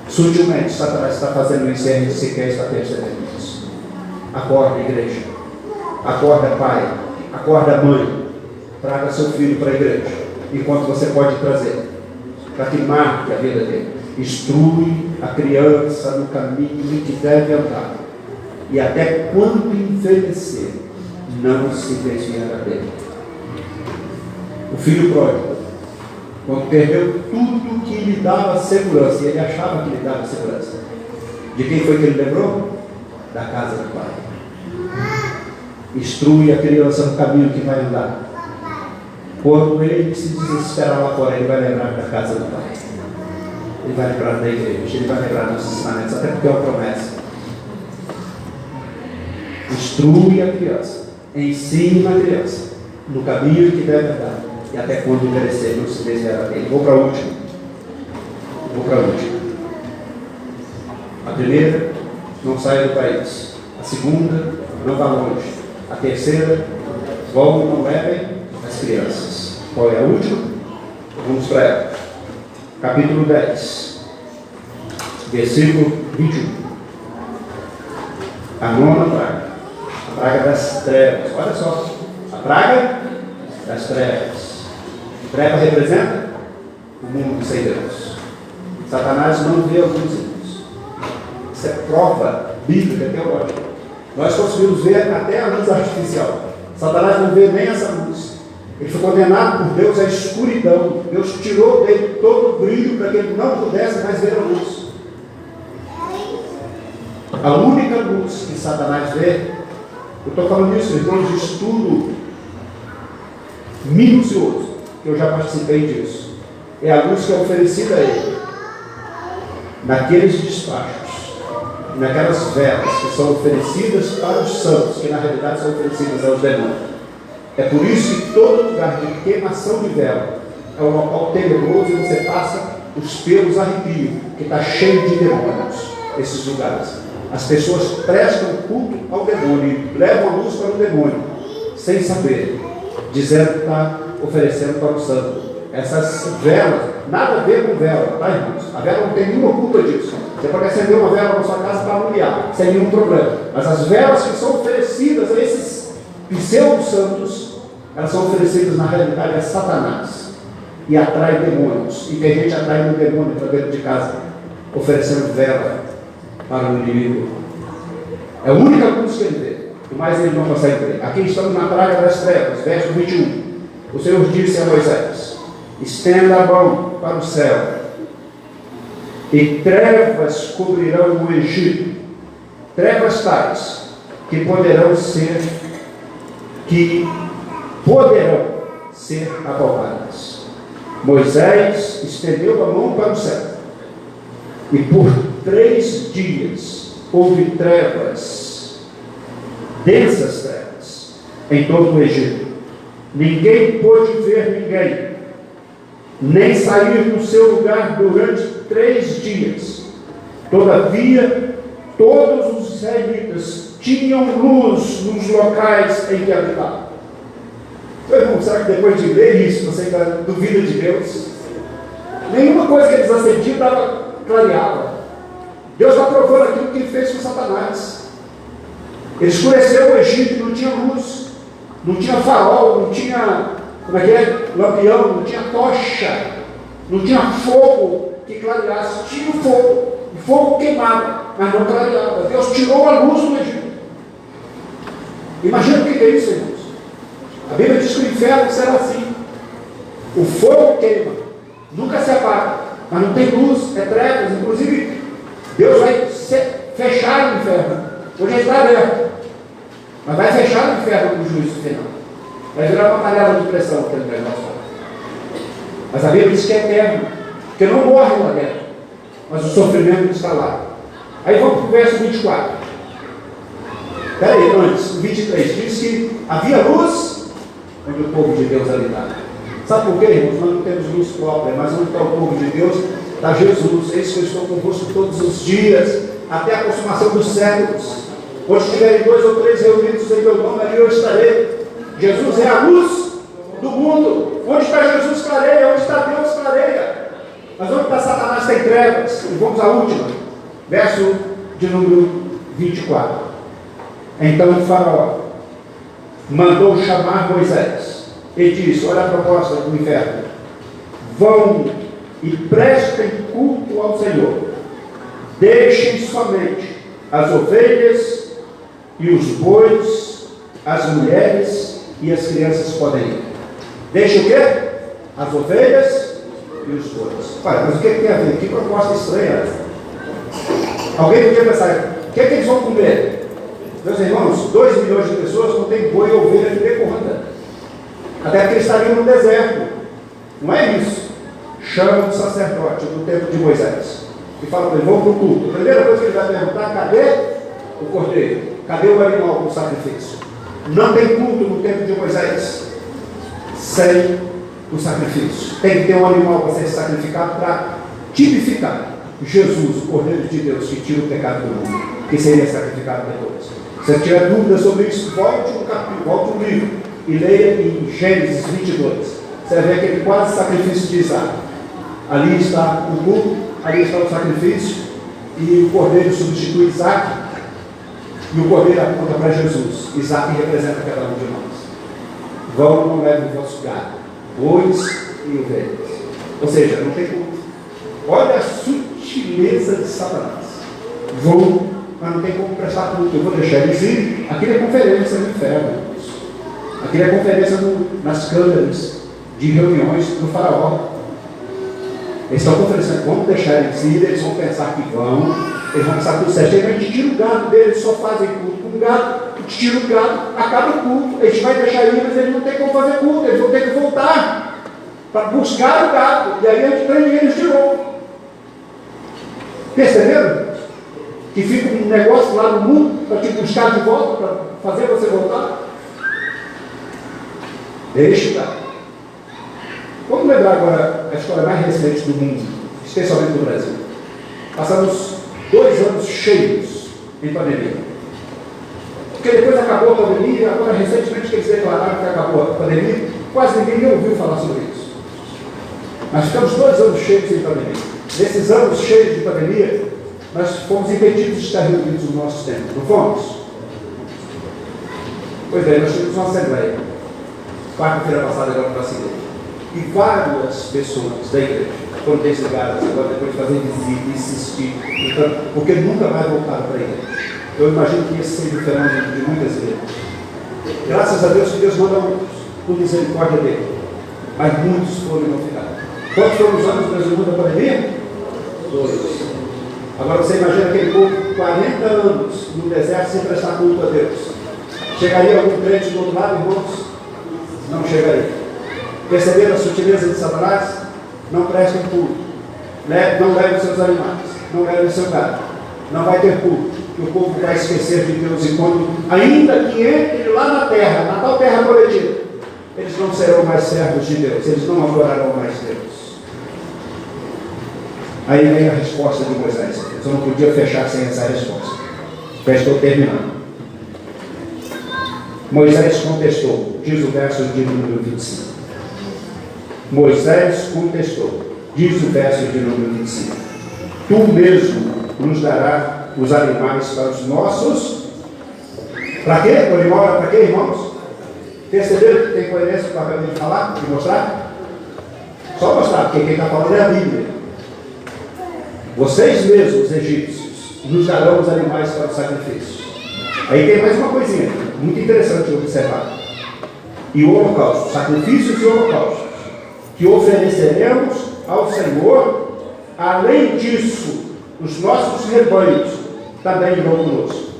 Sutilmente, Satanás está fazendo isso e a gente sequer está percebendo isso. Acorda, igreja. Acorda, pai. Acorda, mãe. Traga seu filho para a igreja, enquanto você pode trazer, para que marque a vida dele. Instrui a criança no caminho que deve andar, e até quando envelhecer, não se desviará dele. O filho pródigo, quando perdeu tudo que lhe dava segurança, e ele achava que lhe dava segurança, de quem foi que ele lembrou? Da casa do pai. Instrui a criança no caminho que vai andar. Quando ele se desesperar lá fora, ele vai lembrar da casa do pai. Ele vai lembrar da igreja, ele vai lembrar dos ensinamentos, até porque é uma promessa. Instrui a criança, ensine a criança no caminho que deve andar, e até quando envelhecer, não se desviará dele. Vou para a última. A primeira, não saia do país. A segunda, não vá longe. A terceira, vão e não levem as crianças. Qual é a última? Vamos para ela. Capítulo 10, versículo 21. A nona praga. A praga das trevas. Olha só. A praga das trevas. Treva representa o mundo sem Deus. Satanás não vê a luz em Deus. Isso é prova bíblica, teológica. Nós conseguimos ver até a luz artificial. Satanás não vê nem essa luz. Ele foi condenado por Deus à escuridão. Deus tirou dele todo o brilho para que ele não pudesse mais ver a luz. A única luz que Satanás vê, eu estou falando isso, irmãos, de estudo minucioso, que eu já participei disso, é a luz que é oferecida a ele naqueles despachos, naquelas velas que são oferecidas para os santos, que na realidade são oferecidas aos demônios. É por isso que todo lugar de queimação de vela é um local tenebroso e você passa os pelos arrepios, que está cheio de demônios, esses lugares. As pessoas prestam culto ao demônio e levam a luz para o demônio, sem saber, dizendo que está oferecendo para o santo. Essas velas, nada a ver com vela, tá, irmãos? A vela não tem nenhuma culpa disso. Você pode acender uma vela na sua casa para alumiar, sem nenhum problema. Mas as velas que são oferecidas a esses pseudo-santos, elas são oferecidas na realidade a Satanás e atrai demônios. E tem gente atrai um demônio para dentro de casa, oferecendo vela para o inimigo. É a única luz que ele vê, mas ele não consegue ver. Aqui estamos na praga das trevas, verso 21. O Senhor disse a Moisés: estenda a mão para o céu, e trevas cobrirão o Egito, trevas tais que poderão ser apalpadas. Moisés estendeu a mão para o céu, e por 3 dias houve trevas, densas trevas, em todo o Egito. Ninguém pôde ver ninguém, nem sair do seu lugar durante 3 dias. Todavia, todos os israelitas tinham luz nos locais em que habitavam. Meu irmão, será que depois de ler isso, você ainda duvida de Deus? Nenhuma coisa que eles acendiam clareava. Deus está provando aquilo que ele fez com Satanás. Ele escureceu o Egito, não tinha luz, não tinha farol, não tinha lampião, não tinha tocha, não tinha fogo que clareasse. Tinha o fogo queimava, mas não clareava. Deus tirou a luz do Egito. Imagina o que é isso, irmãos. A Bíblia diz que o inferno será assim. O fogo queima, nunca se apaga, mas não tem luz, é trevas. Inclusive, Deus vai fechar o inferno. Hoje ele está aberto, mas vai fechar o inferno no juízo final. Vai virar uma panela de pressão aquele negócio. Mas a Bíblia diz que é eterno, porque não morre lá dentro, mas o sofrimento está lá. Aí vamos para o verso 24. Espera aí, antes, o 23 diz que havia luz onde o povo de Deus habitava. Sabe por quê, irmãos? Nós não temos luz própria, mas onde está o povo de Deus? Está Jesus. Eis que eu estou convosco todos os dias, até a consumação dos séculos. Onde estiverem 2 ou 3 reunidos em meu nome, ali eu estarei. Jesus é a luz do mundo. Onde está Jesus, clareia. Onde está Deus, clareia. Mas onde está Satanás, tem trevas. E vamos à última. Verso de número 24. Então o faraó mandou chamar Moisés e disse: olha a proposta do inferno. Vão e prestem culto ao Senhor. Deixem somente as ovelhas e os bois, as mulheres e as crianças podem ir. Deixa o quê? As ovelhas e os bois. Olha, mas o que tem a ver? Que proposta estranha. Alguém podia pensar, o que eles vão comer? Meus irmãos, 2 milhões de pessoas não tem boi e ovelha que dê conta. Até porque eles estariam no deserto. Não é isso. Chama o sacerdote do tempo de Moisés e fala para ele: vamos para o culto. A primeira coisa que ele vai perguntar: cadê o cordeiro? Cadê o animal com o sacrifício? Não tem culto no tempo de Moisés sem o sacrifício. Tem que ter um animal para ser sacrificado para tipificar Jesus, o Cordeiro de Deus, que tira o pecado do mundo, que seria sacrificado depois. Se você tiver dúvida sobre isso, volte no capítulo, volte no livro e leia em Gênesis 22. Você vai ver aquele quase sacrifício de Isaac. Ali está o culto, ali está o sacrifício, e o Cordeiro substitui Isaac, e o Cordeiro aponta para Jesus. Isaac representa cada um de nós. Vão, não levem o vosso gado, bois e ovelhas. Ou seja, não tem culto. Olha a sutileza de Satanás. Vão, mas não tem como prestar culto. Eu vou deixar eles ir. Aquilo é conferência no inferno. Aquilo é conferência nas câmeras de reuniões do faraó. Eles estão conferenciando, vamos deixar eles ir, eles vão pensar que vão, eles vão pensar tudo certo. A gente tira o gado deles, só fazem culto com o gado, tira o gado, acaba o culto. A gente vai deixar eles, mas eles não tem como fazer culto, eles vão ter que voltar para buscar o gado, e aí a gente prende eles de novo. Perceberam? Que fica um negócio lá no mundo para te buscar de volta, para fazer você voltar. Deixa o gado. Vamos lembrar agora a história mais recente do mundo, especialmente do Brasil. Passamos 2 anos cheios em pandemia. Porque depois acabou a pandemia, agora recentemente que eles declararam que acabou a pandemia, quase ninguém ouviu falar sobre isso. Mas ficamos 2 anos cheios em pandemia. Nesses anos cheios de pandemia, nós fomos impedidos de estar reunidos no nosso tempo. Não fomos? Pois bem, nós tivemos uma assembleia. Quarta-feira passada, agora para a segunda. E várias pessoas da igreja foram desligadas agora, depois de fazer visita, insistir, porque nunca mais voltaram para a igreja. Eu imagino que esse seja o fenômeno de muitas igrejas. Graças a Deus que Deus manda por misericórdia dele. Mas muitos foram e não ficaram. Quantos foram os anos do Brasil da pandemia? 2. Agora você imagina aquele povo 40 anos no deserto sem prestar culto a Deus. Chegaria algum crente do outro lado, irmãos? Não chegaria. Perceberam a sutileza de Satanás? Não prestem culto. Não levem seus animais. Não levem seu gado. Não vai ter culto. Que o povo vai esquecer de Deus. E quando, ainda que entre lá na terra, na tal terra prometida, eles não serão mais servos de Deus. Eles não adorarão mais Deus. Aí vem a resposta de Moisés. Eu não podia fechar sem essa resposta. Já estou terminando. Moisés contestou. Diz o verso de número 25. Moisés contestou, diz o verso de número 25: tu mesmo nos darás os animais para os nossos. Para quê? O animal era para quê, irmãos? Perceberam que tem coerência com o que eu acabei de falar, de mostrar? Só mostrar, porque quem está falando é a Bíblia. Vocês mesmos, egípcios, nos darão os animais para o sacrifício. Aí tem mais uma coisinha, muito interessante de observar. E o holocausto, sacrifícios e holocaustos, que ofereceremos ao Senhor. Além disso, os nossos rebanhos também irão conosco.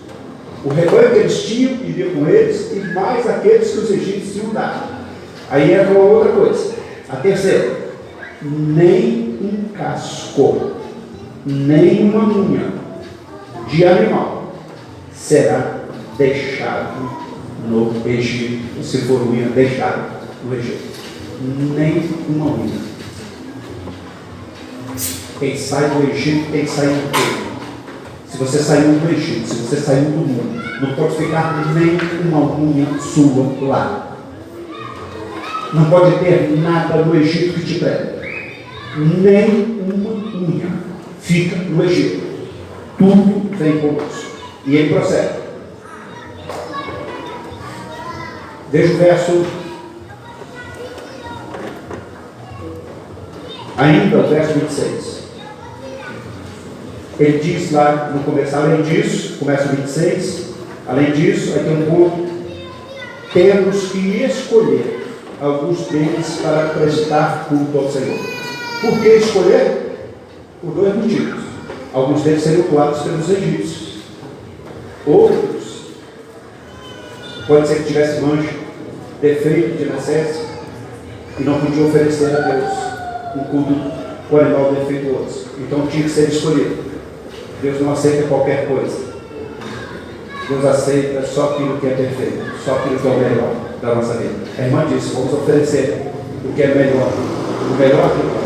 O rebanho que eles tinham iria com eles, e mais aqueles que os egípcios iam dar. Aí entra uma outra coisa. A terceira: nem um casco, nem uma unha de animal será deixado no Egito, se for unha, deixaram no Egito. Nem uma unha. Quem sai do Egito, quem sai do mundo. Se você saiu do Egito, se você saiu do mundo, não pode ficar nem uma unha sua lá. Não pode ter nada no Egito que te prenda. Nem uma unha fica no Egito. Tudo vem conosco. E ele prossegue. Veja o verso. Ainda o verso 26. Ele diz lá no começo, além disso, começa o 26, além disso, aí tem um ponto, temos que escolher alguns deles para prestar culto ao Senhor. Por que escolher? Por dois motivos. Alguns deles seriam coados pelos egípcios. Outros, pode ser que tivesse mancha, defeito de nascença, e não podia oferecer a Deus um culto com animal defeituoso. Então tinha que ser escolhido. Deus não aceita qualquer coisa. Deus aceita só aquilo que é perfeito, só aquilo que é o melhor da nossa vida. A irmã disse, vamos oferecer o que é melhor, o melhor que